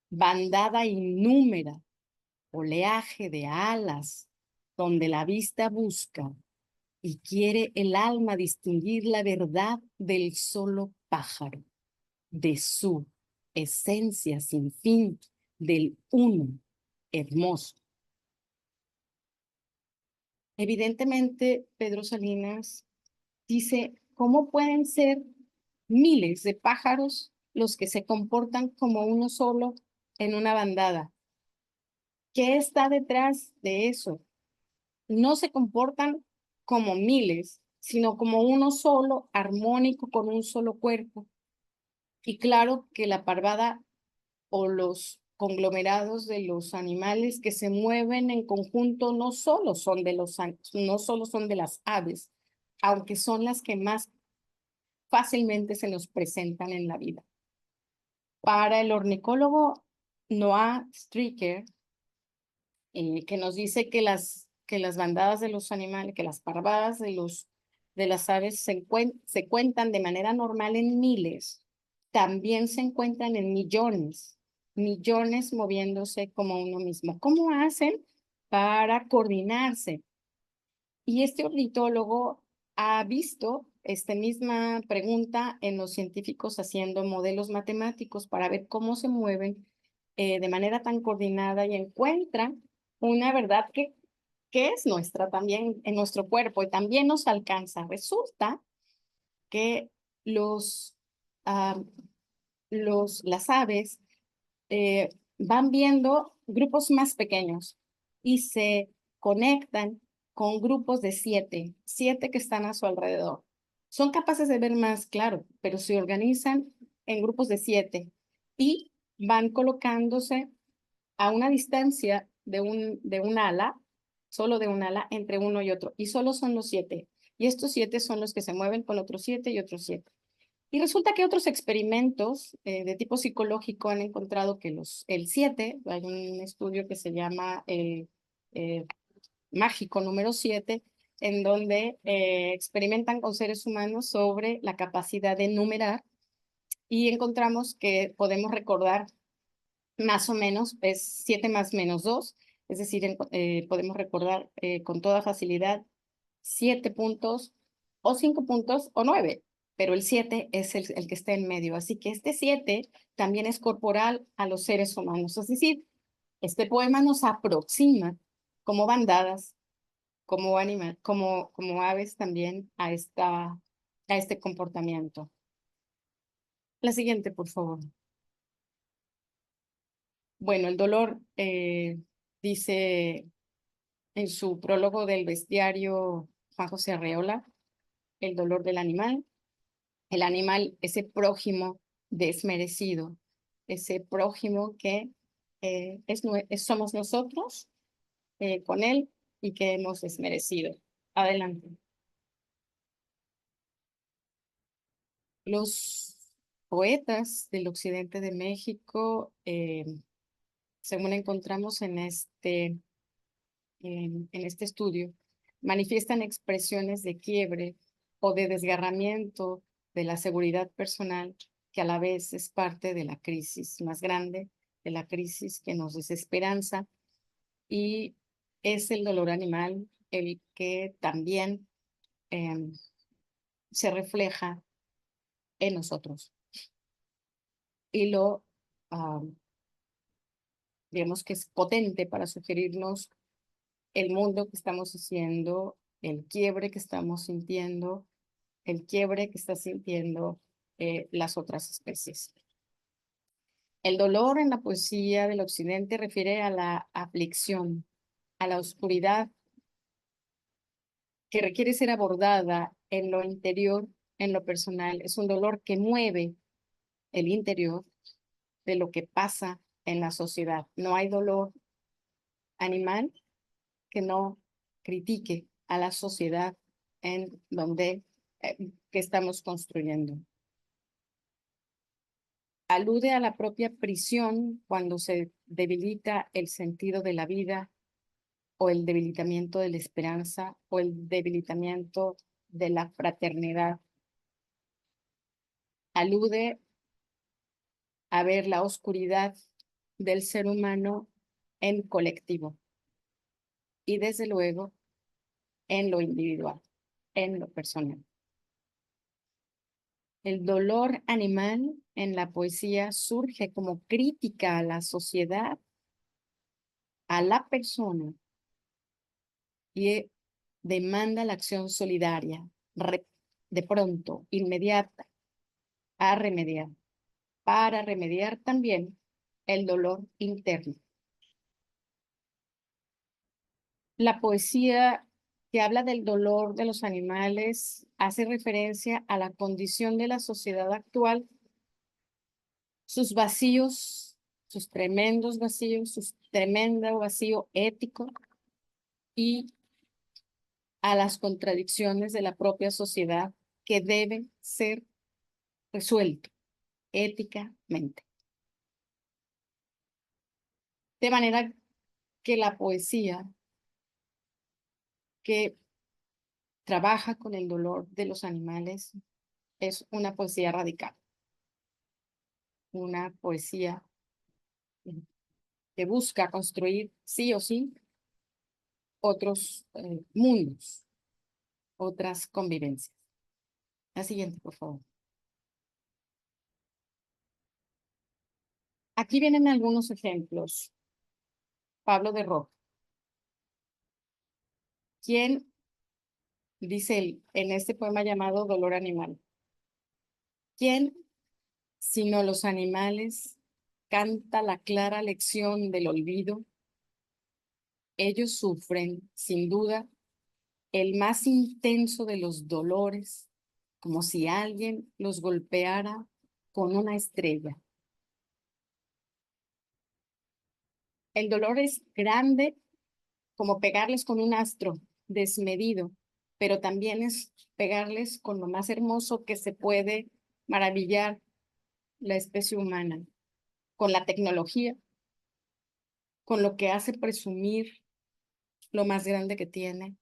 bandada innúmera, oleaje de alas, donde la vista busca y quiere el alma distinguir la verdad del solo pájaro, de su esencia sin fin, del uno hermoso. Evidentemente, Pedro Salinas dice, ¿cómo pueden ser miles de pájaros los que se comportan como uno solo en una bandada? ¿Qué está detrás de eso? No se comportan como miles, sino como uno solo, armónico, con un solo cuerpo. Y claro que la parvada o los conglomerados de los animales que se mueven en conjunto no solo son no solo son de las aves, aunque son las que más fácilmente se nos presentan en la vida. Para el ornicólogo Noah Stricker, que nos dice que las bandadas de los animales, que las parvadas de las aves se cuentan de manera normal en miles, también se encuentran en millones moviéndose como uno mismo. ¿Cómo hacen para coordinarse? Y este ornitólogo ha visto esta misma pregunta en los científicos haciendo modelos matemáticos para ver cómo se mueven de manera tan coordinada y encuentran una verdad que es nuestra también en nuestro cuerpo y también nos alcanza. Resulta que las aves van viendo grupos más pequeños y se conectan con grupos de 7 que están a su alrededor. Son capaces de ver más claro, pero se organizan en grupos de 7 y van colocándose a una distancia de un ala, solo de un ala, entre uno y otro. Y solo son los 7. Y estos 7 son los que se mueven con otros 7 y otros 7. Y resulta que otros experimentos de tipo psicológico han encontrado que el 7, hay un estudio que se llama el mágico número 7, en donde experimentan con seres humanos sobre la capacidad de numerar y encontramos que podemos recordar más o menos, es 7 más menos 2, es decir, podemos recordar con toda facilidad 7 puntos o 5 puntos o 9. pero el 7 es el que está en medio. Así que este 7 también es corporal a los seres humanos. Es decir, este poema nos aproxima como bandadas, como como aves también a este comportamiento. La siguiente, por favor. Bueno, el dolor, dice en su prólogo del bestiario Juan José Arreola, el dolor del animal. El animal, ese prójimo desmerecido, ese prójimo que somos nosotros con él y que hemos desmerecido. Adelante. Los poetas del occidente de México, según encontramos en este estudio, manifiestan expresiones de quiebre o de desgarramiento de la seguridad personal, que a la vez es parte de la crisis más grande, de la crisis que nos desesperanza, y es el dolor animal el que también se refleja en nosotros. Y digamos que es potente para sugerirnos el mundo que estamos haciendo, el quiebre que estamos sintiendo, el quiebre que está sintiendo las otras especies. El dolor en la poesía del occidente refiere a la aflicción, a la oscuridad que requiere ser abordada en lo interior, en lo personal. Es un dolor que mueve el interior de lo que pasa en la sociedad. No hay dolor animal que no critique a la sociedad en donde que estamos construyendo. Alude a la propia prisión cuando se debilita el sentido de la vida o el debilitamiento de la esperanza o el debilitamiento de la fraternidad. Alude a ver la oscuridad del ser humano en colectivo y desde luego en lo individual, en lo personal. El dolor animal en la poesía surge como crítica a la sociedad, a la persona, y demanda la acción solidaria, de pronto, inmediata, a remediar, para remediar también el dolor interno. La poesía que habla del dolor de los animales hace referencia a la condición de la sociedad actual, sus vacíos, sus tremendos vacíos, su tremendo vacío ético y a las contradicciones de la propia sociedad que deben ser resuelto éticamente. De manera que la poesía que trabaja con el dolor de los animales es una poesía radical, una poesía que busca construir sí o sí otros mundos, otras convivencias. La siguiente, por favor. Aquí vienen algunos ejemplos. Pablo de Roca, quien dice él, en este poema llamado Dolor Animal, ¿quién, sino los animales, canta la clara lección del olvido? Ellos sufren, sin duda, el más intenso de los dolores, como si alguien los golpeara con una estrella. El dolor es grande como pegarles con un astro desmedido, pero también es pegarles con lo más hermoso que se puede maravillar la especie humana, con la tecnología, con lo que hace presumir lo más grande que tiene,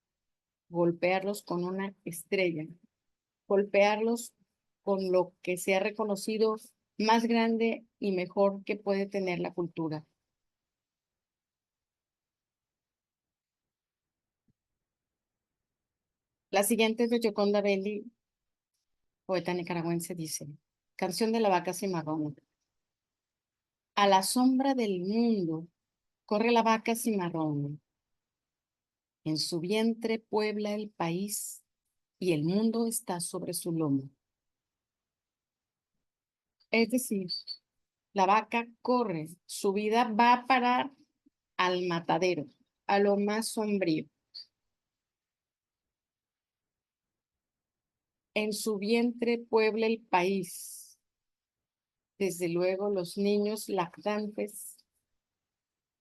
golpearlos con una estrella, golpearlos con lo que se ha reconocido más grande y mejor que puede tener la cultura. La siguiente es de Gioconda Belli, poeta nicaragüense, dice, Canción de la vaca cimarrona. A la sombra del mundo corre la vaca cimarrona. En su vientre puebla el país y el mundo está sobre su lomo. Es decir, la vaca corre, su vida va a parar al matadero, a lo más sombrío. En su vientre puebla el país. Desde luego, los niños lactantes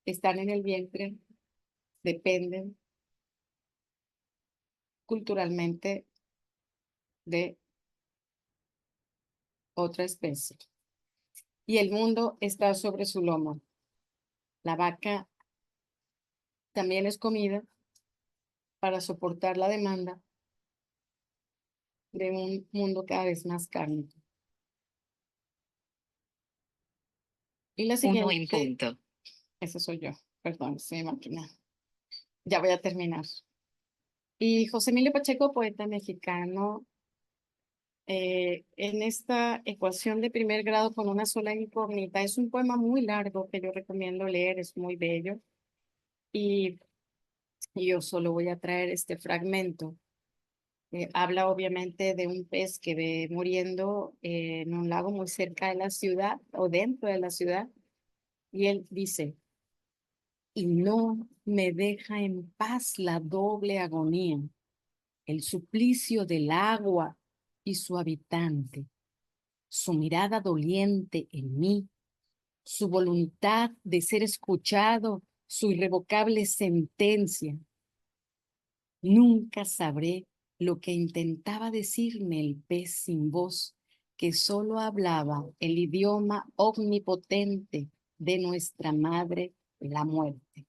están en el vientre, dependen culturalmente de otra especie. Y el mundo está sobre su lomo. La vaca también es comida para soportar la demanda de un mundo cada vez más cárnico. Y la Uno en siguiente, punto. esa soy yo, perdón, estoy máquina. Ya voy a terminar. Y José Emilio Pacheco, poeta mexicano, en esta ecuación de primer grado con una sola incógnita, es un poema muy largo que yo recomiendo leer, es muy bello. Y yo solo voy a traer este fragmento. Habla obviamente de un pez que ve muriendo en un lago muy cerca de la ciudad o dentro de la ciudad. Y él dice, y no me deja en paz la doble agonía, el suplicio del agua y su habitante, su mirada doliente en mí, su voluntad de ser escuchado, su irrevocable sentencia. Nunca sabré lo que intentaba decirme el pez sin voz, que solo hablaba el idioma omnipotente de nuestra madre, la muerte.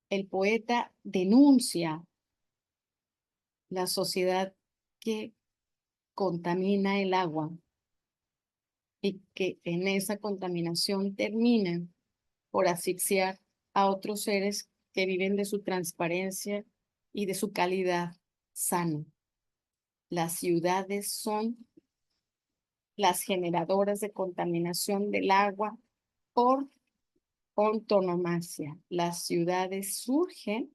El poeta denuncia la sociedad que contamina el agua y que en esa contaminación terminan por asfixiar a otros seres que viven de su transparencia y de su calidad sana. Las ciudades son las generadoras de contaminación del agua por antonomasia. Las ciudades surgen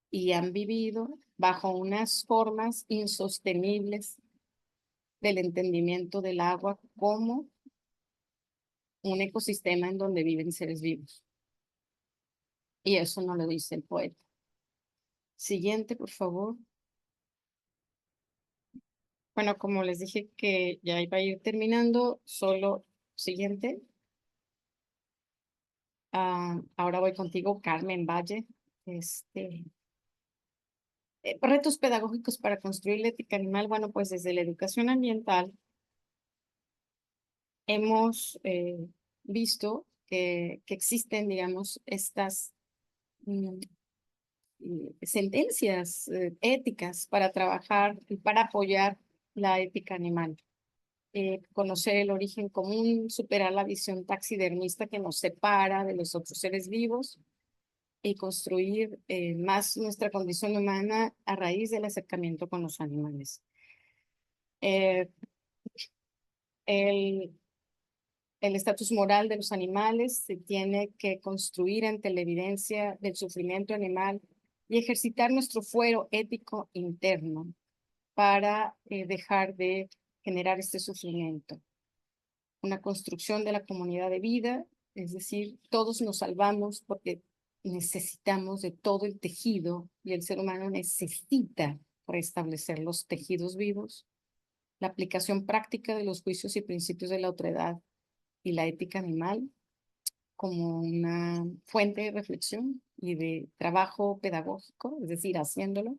y han vivido bajo unas formas insostenibles del entendimiento del agua como un ecosistema en donde viven seres vivos. Y eso no lo dice el poeta. Siguiente, por favor. Bueno, como les dije que ya iba a ir terminando, solo siguiente. Ahora voy contigo, Carmen Valle. Retos pedagógicos para construir la ética animal. Bueno, pues desde la educación ambiental hemos visto que existen, digamos, estas sentencias éticas para trabajar y para apoyar la ética animal. Conocer el origen común, superar la visión taxidermista que nos separa de los otros seres vivos y construir más nuestra condición humana a raíz del acercamiento con los animales. El estatus moral de los animales se tiene que construir ante la evidencia del sufrimiento animal y ejercitar nuestro fuero ético interno para dejar de generar este sufrimiento. Una construcción de la comunidad de vida, es decir, todos nos salvamos porque necesitamos de todo el tejido y el ser humano necesita restablecer los tejidos vivos. La aplicación práctica de los juicios y principios de la otredad y la ética animal como una fuente de reflexión y de trabajo pedagógico, es decir, haciéndolo.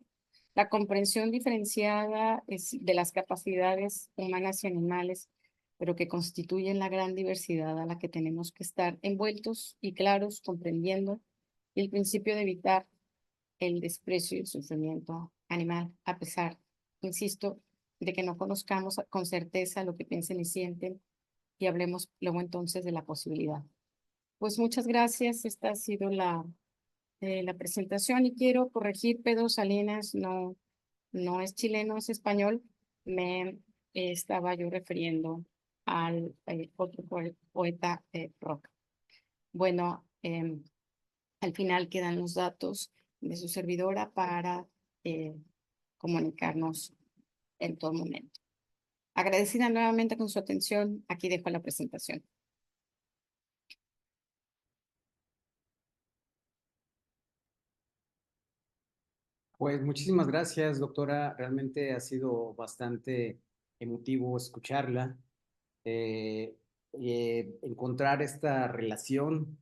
La comprensión diferenciada de las capacidades humanas y animales, pero que constituyen la gran diversidad a la que tenemos que estar envueltos y claros, comprendiendo, y el principio de evitar el desprecio y el sufrimiento animal, a pesar, insisto, de que no conozcamos con certeza lo que piensen y sienten, y hablemos luego entonces de la posibilidad. Pues muchas gracias, esta ha sido la presentación y quiero corregir, Pedro Salinas no no es chileno, es español, me estaba yo refiriendo al otro poeta Roca. Bueno, al final quedan los datos de su servidora para comunicarnos en todo momento. Agradecida nuevamente con su atención, aquí dejo la presentación. Pues muchísimas gracias, doctora. Realmente ha sido bastante emotivo escucharla. Eh, Encontrar esta relación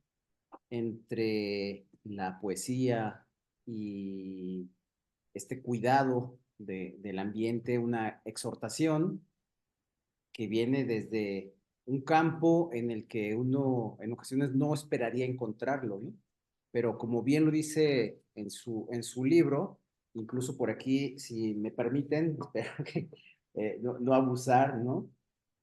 entre la poesía y este cuidado del ambiente, una exhortación que viene desde un campo en el que uno en ocasiones no esperaría encontrarlo, ¿no? Pero como bien lo dice en su libro, incluso por aquí, si me permiten, espero que no abusar, ¿no?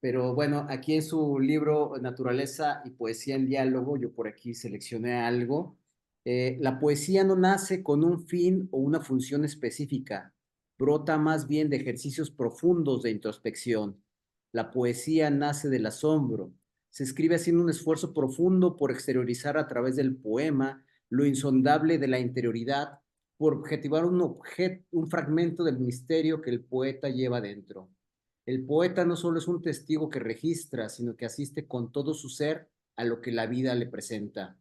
Pero bueno, aquí en su libro Naturaleza y Poesía en Diálogo, yo por aquí seleccioné algo. La poesía no nace con un fin o una función específica, brota más bien de ejercicios profundos de introspección. La poesía nace del asombro, se escribe haciendo un esfuerzo profundo por exteriorizar a través del poema lo insondable de la interioridad, por objetivar un fragmento del misterio que el poeta lleva dentro. El poeta no solo es un testigo que registra, sino que asiste con todo su ser a lo que la vida le presenta.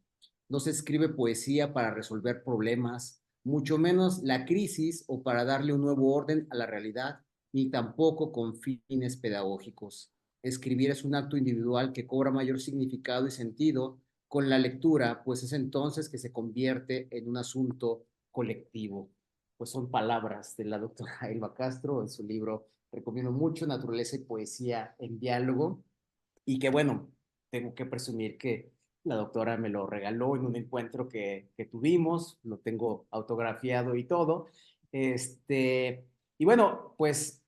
No se escribe poesía para resolver problemas, mucho menos la crisis o para darle un nuevo orden a la realidad, ni tampoco con fines pedagógicos. Escribir es un acto individual que cobra mayor significado y sentido con la lectura, pues es entonces que se convierte en un asunto colectivo. Pues son palabras de la doctora Elba Castro en su libro, recomiendo mucho, Naturaleza y Poesía en Diálogo, y que bueno, tengo que presumir que la doctora me lo regaló en un encuentro que tuvimos, lo tengo autografiado y todo. Y bueno, pues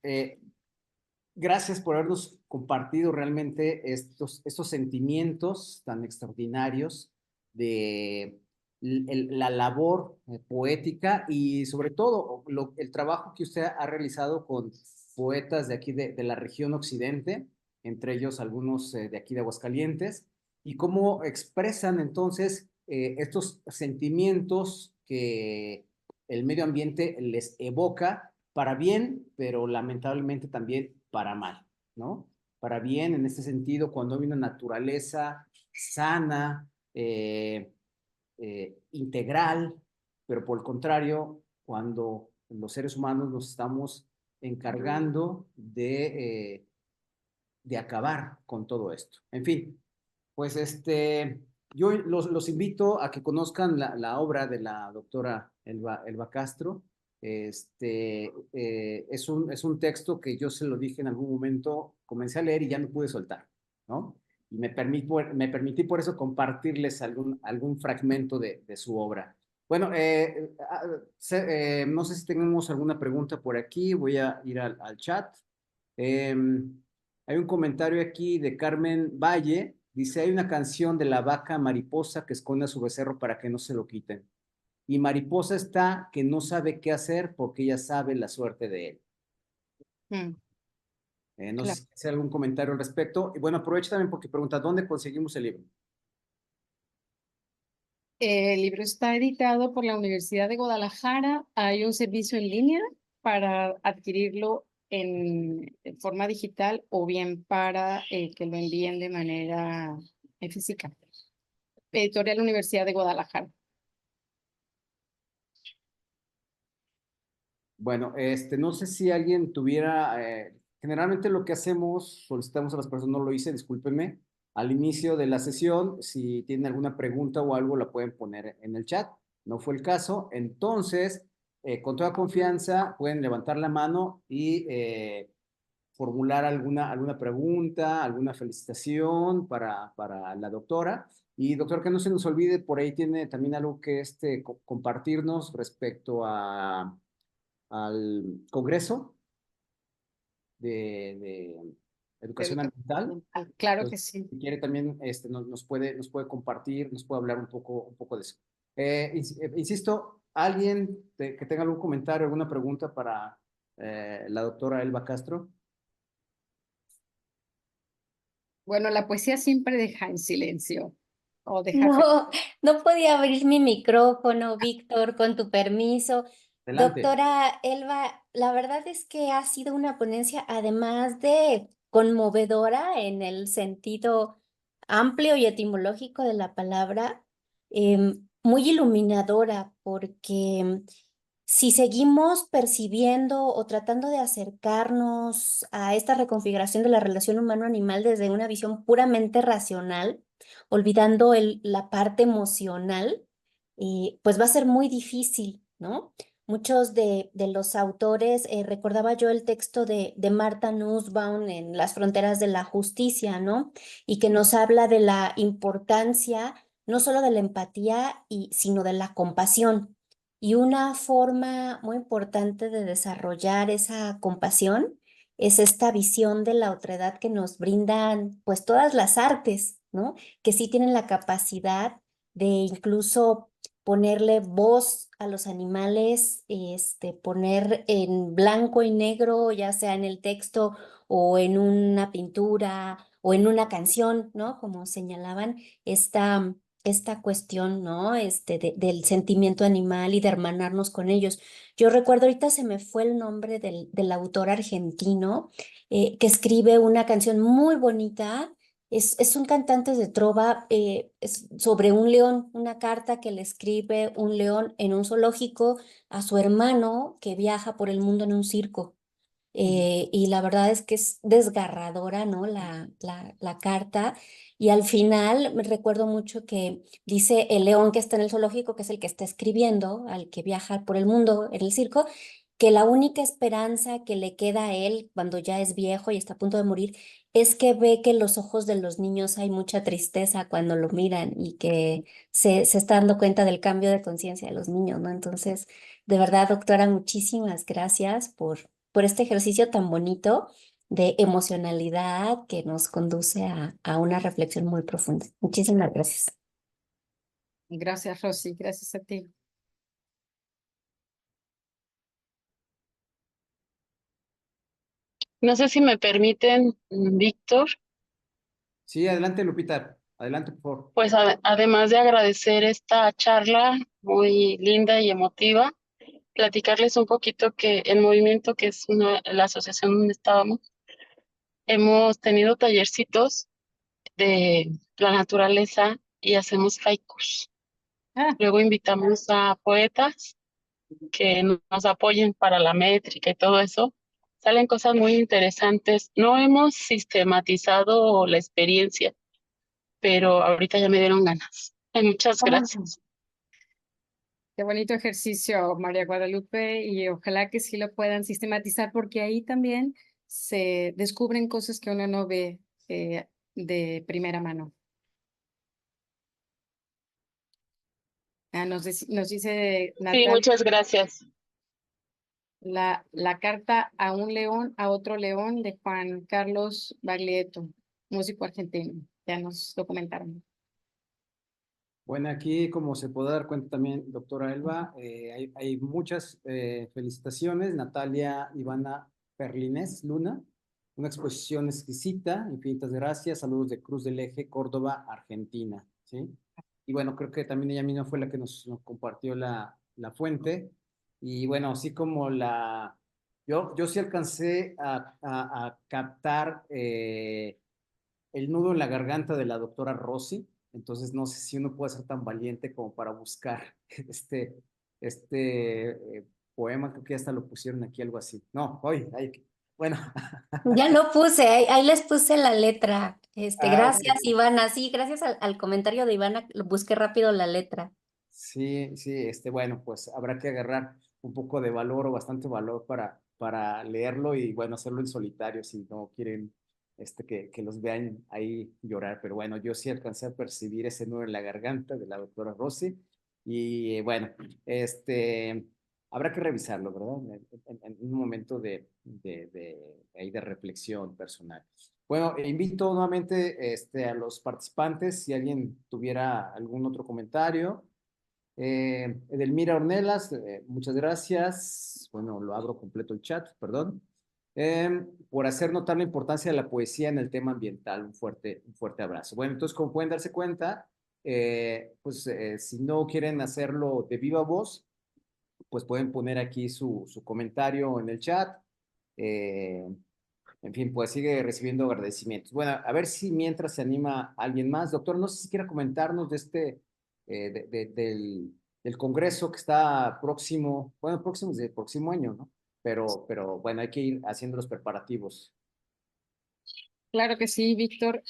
gracias por habernos compartido realmente estos sentimientos tan extraordinarios de la labor poética y sobre todo el trabajo que usted ha realizado con poetas de aquí de la región occidente, entre ellos algunos de aquí de Aguascalientes, y cómo expresan entonces estos sentimientos que el medio ambiente les evoca para bien, pero lamentablemente también para mal, ¿no? Para bien en este sentido, cuando hay una naturaleza sana, integral, pero por el contrario, cuando los seres humanos nos estamos encargando de acabar con todo esto. En fin, pues yo los invito a que conozcan la obra de la doctora Elba Castro. Es un texto que yo se lo dije en algún momento, comencé a leer y ya no pude soltar, ¿no? Y me permití por eso compartirles algún fragmento de su obra. Bueno, no sé si tenemos alguna pregunta por aquí, voy a ir al chat. Hay un comentario aquí de Carmen Valle. Dice, hay una canción de la vaca mariposa que esconde a su becerro para que no se lo quiten. Y mariposa está que no sabe qué hacer porque ella sabe la suerte de él. Mm, No sé claro. si hace algún comentario al respecto. Y bueno, aprovecho también porque pregunta, ¿dónde conseguimos el libro? El libro está editado por la Universidad de Guadalajara. Hay un servicio en línea para adquirirlo en forma digital o bien para que lo envíen de manera física. Editorial Universidad de Guadalajara. Bueno, no sé si alguien tuviera, generalmente lo que hacemos, solicitamos a las personas, no lo hice, discúlpenme, al inicio de la sesión, si tienen alguna pregunta o algo, la pueden poner en el chat. No fue el caso, entonces, con toda confianza, pueden levantar la mano y formular alguna pregunta, alguna felicitación para la doctora. Y doctor, que no se nos olvide, por ahí tiene también algo que compartirnos respecto al Congreso de De Educación educación Ambiental. ambiental. Claro que Entonces, sí. si quiere también nos puede compartir, nos puede hablar un poco de eso. Insisto, alguien que tenga algún comentario, alguna pregunta la doctora Elba Castro. Bueno, la poesía siempre deja en silencio o deja... No, no podía abrir mi micrófono, Víctor, con tu permiso. Adelante. Doctora Elba, la verdad es que ha sido una ponencia, además de conmovedora en el sentido amplio y etimológico de la palabra, muy iluminadora, porque si seguimos percibiendo o tratando de acercarnos a esta reconfiguración de la relación humano-animal desde una visión puramente racional, olvidando la parte emocional, pues va a ser muy difícil, ¿no? Muchos de los autores, recordaba yo el texto de Martha Nussbaum en Las fronteras de la justicia, ¿no? Y que nos habla de la importancia no solo de la empatía, sino de la compasión. Y una forma muy importante de desarrollar esa compasión es esta visión de la otredad que nos brindan pues todas las artes, ¿no? Que sí tienen la capacidad de incluso ponerle voz a los animales, poner en blanco y negro, ya sea en el texto o en una pintura o en una canción, ¿no? Como señalaban, esta cuestión, ¿no? Del sentimiento animal y de hermanarnos con ellos. Yo recuerdo, ahorita se me fue el nombre del autor argentino, que escribe una canción muy bonita. Es un cantante de trova, es sobre un león, una carta que le escribe un león en un zoológico a su hermano que viaja por el mundo en un circo. Y la verdad es que es desgarradora, ¿no? La carta. Y al final me recuerdo mucho que dice el león que está en el zoológico, que es el que está escribiendo, al que viaja por el mundo en el circo, que la única esperanza que le queda a él cuando ya es viejo y está a punto de morir es que ve que en los ojos de los niños hay mucha tristeza cuando lo miran y que se está dando cuenta del cambio de conciencia de los niños, ¿no? Entonces, de verdad, doctora, muchísimas gracias por este ejercicio tan bonito de emocionalidad que nos conduce a una reflexión muy profunda. Muchísimas gracias. Gracias, Rosy, gracias a ti. No sé si me permiten, Víctor, Sí, adelante, Lupita. Adelante, por favor. pues además de agradecer esta charla muy linda y emotiva, platicarles un poquito que el movimiento, que es la asociación donde estábamos, hemos tenido tallercitos de la naturaleza y hacemos haikus. Ah, Luego invitamos a poetas que nos apoyen para la métrica y todo eso. Salen cosas muy interesantes. No hemos sistematizado la experiencia, pero ahorita ya me dieron ganas. Muchas gracias. qué bonito ejercicio, María Guadalupe, y ojalá que sí lo puedan sistematizar, porque ahí también se descubren cosas que uno no ve de primera mano. Nos dice Sí, Natal, muchas gracias. la carta a un león, a otro león, de Juan Carlos Baglietto, músico argentino. Ya nos documentaron. Bueno, aquí como se puede dar cuenta también, doctora Elba, hay muchas felicitaciones. Natalia Ivana Perlines Luna, una exposición exquisita, infinitas gracias, saludos de Cruz del Eje, Córdoba, Argentina, ¿sí? Y bueno, creo que también ella misma fue la que nos compartió la fuente. Y bueno, así como yo sí alcancé a captar el nudo en la garganta de la doctora Rossi. Entonces no sé si uno puede ser tan valiente como para buscar este poema, creo que hasta lo pusieron aquí, algo así. No, hoy, bueno. Ya lo puse, ahí les puse la letra. Ok. Gracias, Ivana. Sí, gracias al comentario de Ivana, lo busqué rápido la letra. Sí, sí, bueno, pues habrá que agarrar un poco de valor o bastante valor para leerlo y bueno, hacerlo en solitario si no quieren que los vean ahí llorar. Pero bueno, yo sí alcancé a percibir ese nudo en la garganta de la doctora Rossi y bueno, habrá que revisarlo, ¿verdad? En un momento ahí de reflexión personal. Bueno, invito nuevamente a los participantes, si alguien tuviera algún otro comentario. Edelmira Ornelas, muchas gracias. Bueno, lo abro completo el chat, perdón. Por hacer notar la importancia de la poesía en el tema ambiental. Un fuerte abrazo. Bueno, entonces, como pueden darse cuenta, si no quieren hacerlo de viva voz, pues pueden poner aquí su comentario en el chat. En fin, pues sigue recibiendo agradecimientos. Bueno, a ver si mientras se anima alguien más. Doctor, no sé si quiera comentarnos del congreso que está próximo, bueno, próximo es el próximo año, ¿no? Pero bueno, hay que ir haciendo los preparativos. Claro que sí, Víctor.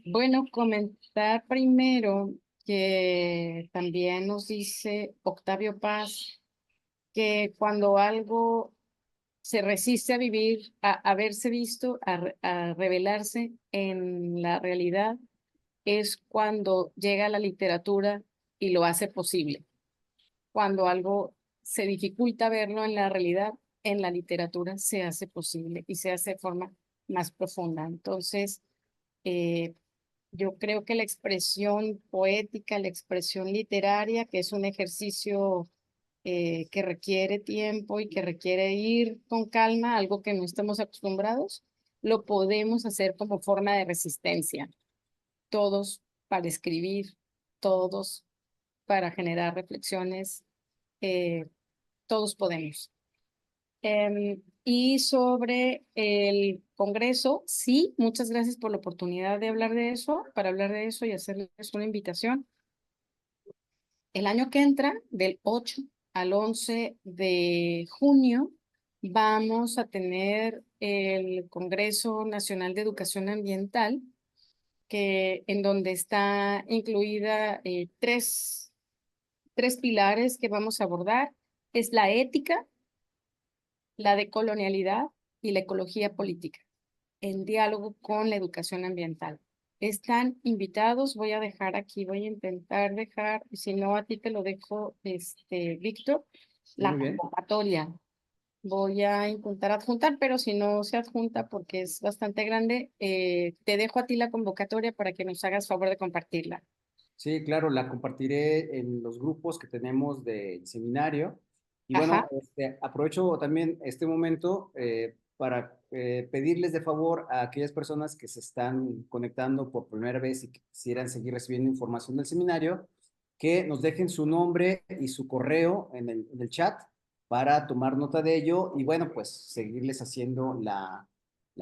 Bueno, comentar primero que también nos dice Octavio Paz que cuando algo se resiste a vivir, a verse visto, a revelarse en la realidad, es cuando llega la literatura y lo hace posible. Cuando algo se dificulta verlo en la realidad, en la literatura se hace posible y se hace de forma más profunda. Entonces, yo creo que la expresión poética, la expresión literaria, que es un ejercicio que requiere tiempo y que requiere ir con calma, algo que no estamos acostumbrados, lo podemos hacer como forma de resistencia. Todos para escribir, todos para generar reflexiones, todos podemos. Y sobre el Congreso, sí, muchas gracias por la oportunidad de hablar de eso, para hablar de eso y hacerles una invitación. El año que entra, del 8 al 11 de junio, vamos a tener el Congreso Nacional de Educación Ambiental, en donde está incluida tres pilares que vamos a abordar. Es la ética, la decolonialidad y la ecología política, en diálogo con la educación ambiental. Están invitados, voy a intentar dejar, si no a ti te lo dejo, Víctor, la Muy bien. convocatoria. Voy a intentar adjuntar, pero si no se adjunta porque es bastante grande, te dejo a ti la convocatoria para que nos hagas favor de compartirla. Sí, claro, la compartiré en los grupos que tenemos del seminario. Y Ajá. bueno, aprovecho también este momento para pedirles de favor a aquellas personas que se están conectando por primera vez y que quisieran seguir recibiendo información del seminario, que nos dejen su nombre y su correo en el chat para tomar nota de ello y bueno, pues seguirles haciendo la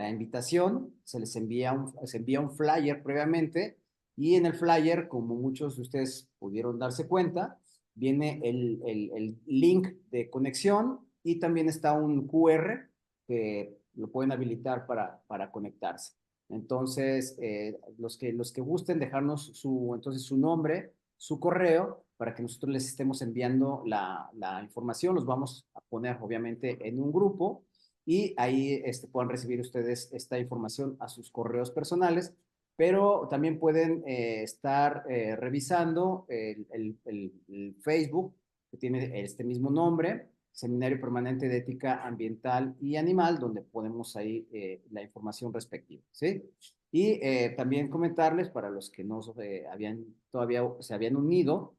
invitación. Se envía un flyer previamente y en el flyer, como muchos de ustedes pudieron darse cuenta, viene el link de conexión y también está un QR que lo pueden habilitar para conectarse. Entonces, los que gusten dejarnos su nombre, su correo, para que nosotros les estemos enviando la información, los vamos a poner obviamente en un grupo y ahí puedan recibir ustedes esta información a sus correos personales, pero también pueden estar revisando el Facebook, que tiene este mismo nombre, Seminario Permanente de Ética Ambiental y Animal, donde ponemos ahí la información respectiva, ¿sí? Y también comentarles para los que no todavía se habían unido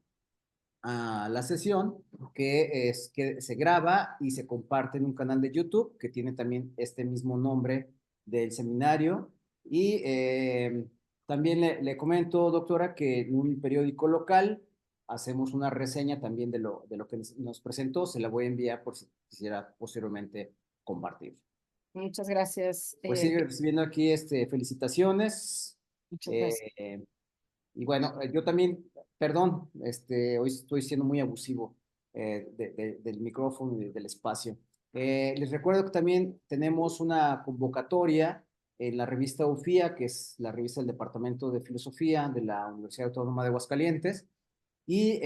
a la sesión, que se graba y se comparte en un canal de YouTube que tiene también este mismo nombre del seminario. Y también le comento, doctora, que en un periódico local hacemos una reseña también de lo que nos presentó. Se la voy a enviar por si quisiera posteriormente compartir. Muchas gracias. Pues sigue recibiendo aquí felicitaciones. Muchas gracias. Eh, y bueno, yo también, perdón, hoy estoy siendo muy abusivo del micrófono y del espacio. Les recuerdo que también tenemos una convocatoria en la revista UFIA, que es la revista del Departamento de Filosofía de la Universidad Autónoma de Aguascalientes, y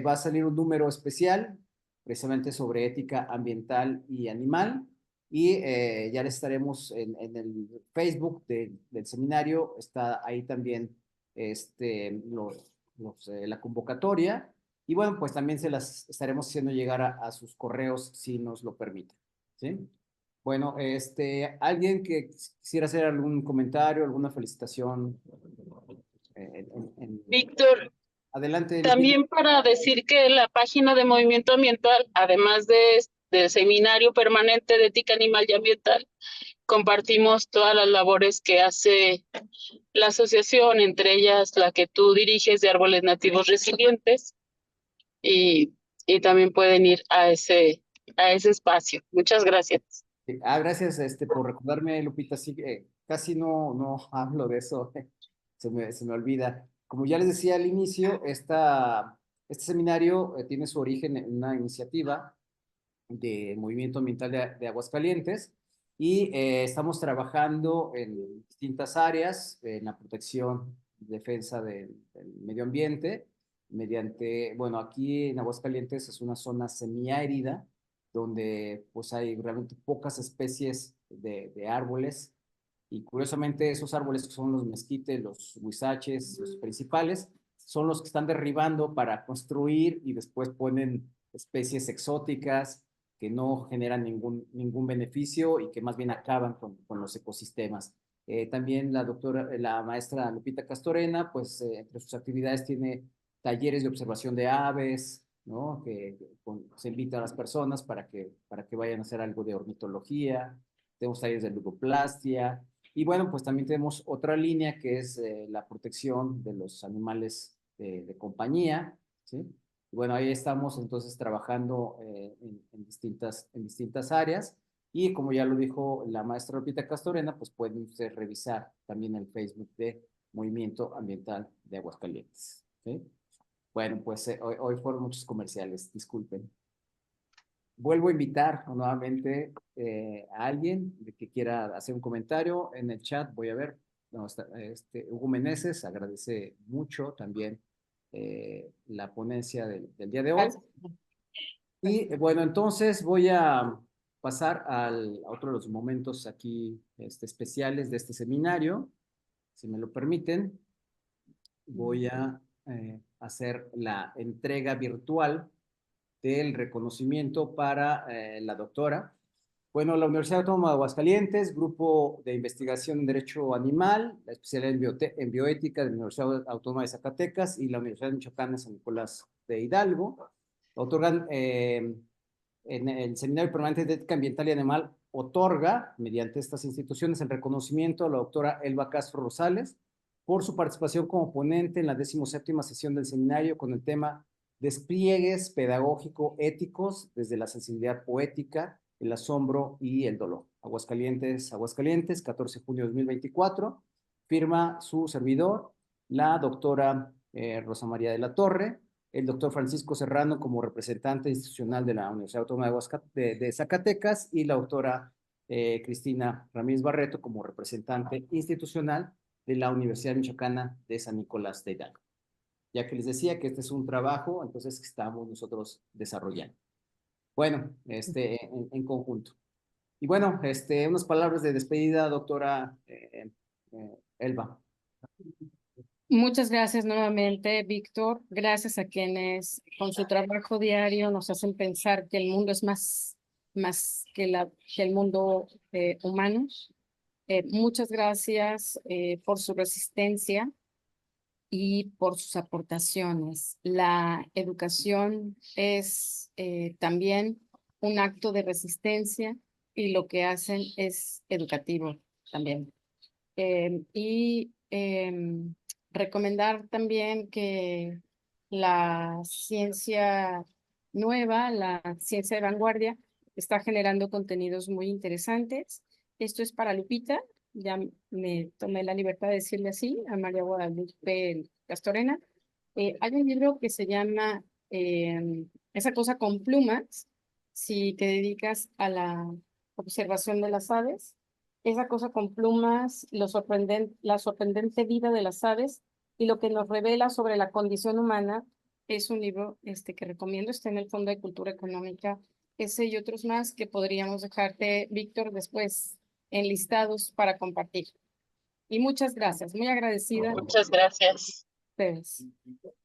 va a salir un número especial precisamente sobre ética ambiental y animal. Y ya les estaremos en el Facebook del seminario, está ahí también la convocatoria. Y bueno, pues también se las estaremos haciendo llegar a sus correos si nos lo permiten. ¿Sí? Bueno, alguien que quisiera hacer algún comentario, alguna felicitación. Víctor, Adelante, Lupita. También para decir que la página de Movimiento Ambiental, además del seminario permanente de ética animal y ambiental, compartimos todas las labores que hace la asociación, entre ellas la que tú diriges de Árboles Nativos Resilientes, y también pueden ir a ese espacio. Muchas gracias. Gracias por recordarme, Lupita. Sí, casi no hablo de eso, se me olvida. Como ya les decía al inicio, este seminario tiene su origen en una iniciativa de Movimiento Ambiental de Aguascalientes y estamos trabajando en distintas áreas, en la protección, defensa del medio ambiente, mediante, bueno, aquí en Aguascalientes es una zona semiárida, donde pues hay realmente pocas especies de árboles, y curiosamente esos árboles que son los mezquites, los huizaches, los principales, son los que están derribando para construir y después ponen especies exóticas que no generan ningún beneficio y que más bien acaban con los ecosistemas. También la maestra Lupita Castorena, pues entre sus actividades tiene talleres de observación de aves, ¿no? Se invita a las personas para que vayan a hacer algo de ornitología. Tenemos talleres de ludoplastia. Y bueno, pues también tenemos otra línea que es la protección de los animales de compañía, ¿sí? Y bueno, ahí estamos entonces trabajando en distintas áreas. Y como ya lo dijo la maestra Lupita Castorena, pues pueden ustedes revisar también el Facebook de Movimiento Ambiental de Aguascalientes, ¿sí? Bueno, pues hoy fueron muchos comerciales, disculpen. Vuelvo a invitar nuevamente a alguien que quiera hacer un comentario en el chat. Voy a ver. No, Hugo Meneses agradece mucho también la ponencia del día de hoy. Y bueno, entonces voy a pasar a otro de los momentos aquí especiales de este seminario. Si me lo permiten, voy a hacer la entrega virtual del reconocimiento para la doctora. Bueno, la Universidad Autónoma de Aguascalientes, Grupo de Investigación en Derecho Animal, la especialidad en Bioética de la Universidad Autónoma de Zacatecas y la Universidad de Michoacán de San Nicolás de Hidalgo, otorgan en el Seminario Permanente de Ética Ambiental y Animal, otorga, mediante estas instituciones, el reconocimiento a la doctora Elba Castro Rosales por su participación como ponente en la 17ª sesión del seminario con el tema Despliegues pedagógico-éticos desde la sensibilidad poética, el asombro y el dolor. Aguascalientes, 14 de junio de 2024. Firma su servidor, la doctora Rosa María de la Torre, el doctor Francisco Serrano como representante institucional de la Universidad Autónoma de Zacatecas y la doctora Cristina Ramírez Barreto como representante institucional de la Universidad Michoacana de San Nicolás de Hidalgo. Ya que les decía que este es un trabajo, entonces, que estamos nosotros desarrollando. Bueno, en conjunto. Y bueno, unas palabras de despedida, doctora Elba. Muchas gracias nuevamente, Víctor. Gracias a quienes con su trabajo diario nos hacen pensar que el mundo es más que el mundo humano. Muchas gracias por su resistencia y por sus aportaciones. La educación es también un acto de resistencia y lo que hacen es educativo también. Recomendar también que la ciencia nueva, la ciencia de vanguardia, está generando contenidos muy interesantes. Esto es para Lupita, ya me tomé la libertad de decirle así, a María Guadalupe Castorena. Hay un libro que se llama Esa cosa con plumas, si te dedicas a la observación de las aves. Esa cosa con plumas, la sorprendente vida de las aves y lo que nos revela sobre la condición humana. Es un libro que recomiendo, está en el Fondo de Cultura Económica. Ese y otros más que podríamos dejarte, Víctor, después enlistados para compartir. Y muchas gracias, muy agradecida. Muchas gracias. Ustedes.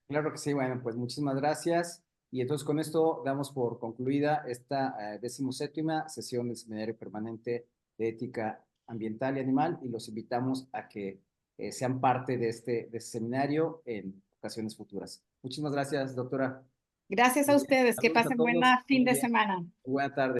Claro que sí, bueno, pues muchísimas gracias. Y entonces con esto damos por concluida esta 17ª sesión del Seminario Permanente de Ética Ambiental y Animal, y los invitamos a que sean parte de este seminario en ocasiones futuras. Muchísimas gracias, doctora. Gracias a ustedes. Que Saludos a pasen todos. buena fin Muy de bien. semana. Buena tarde.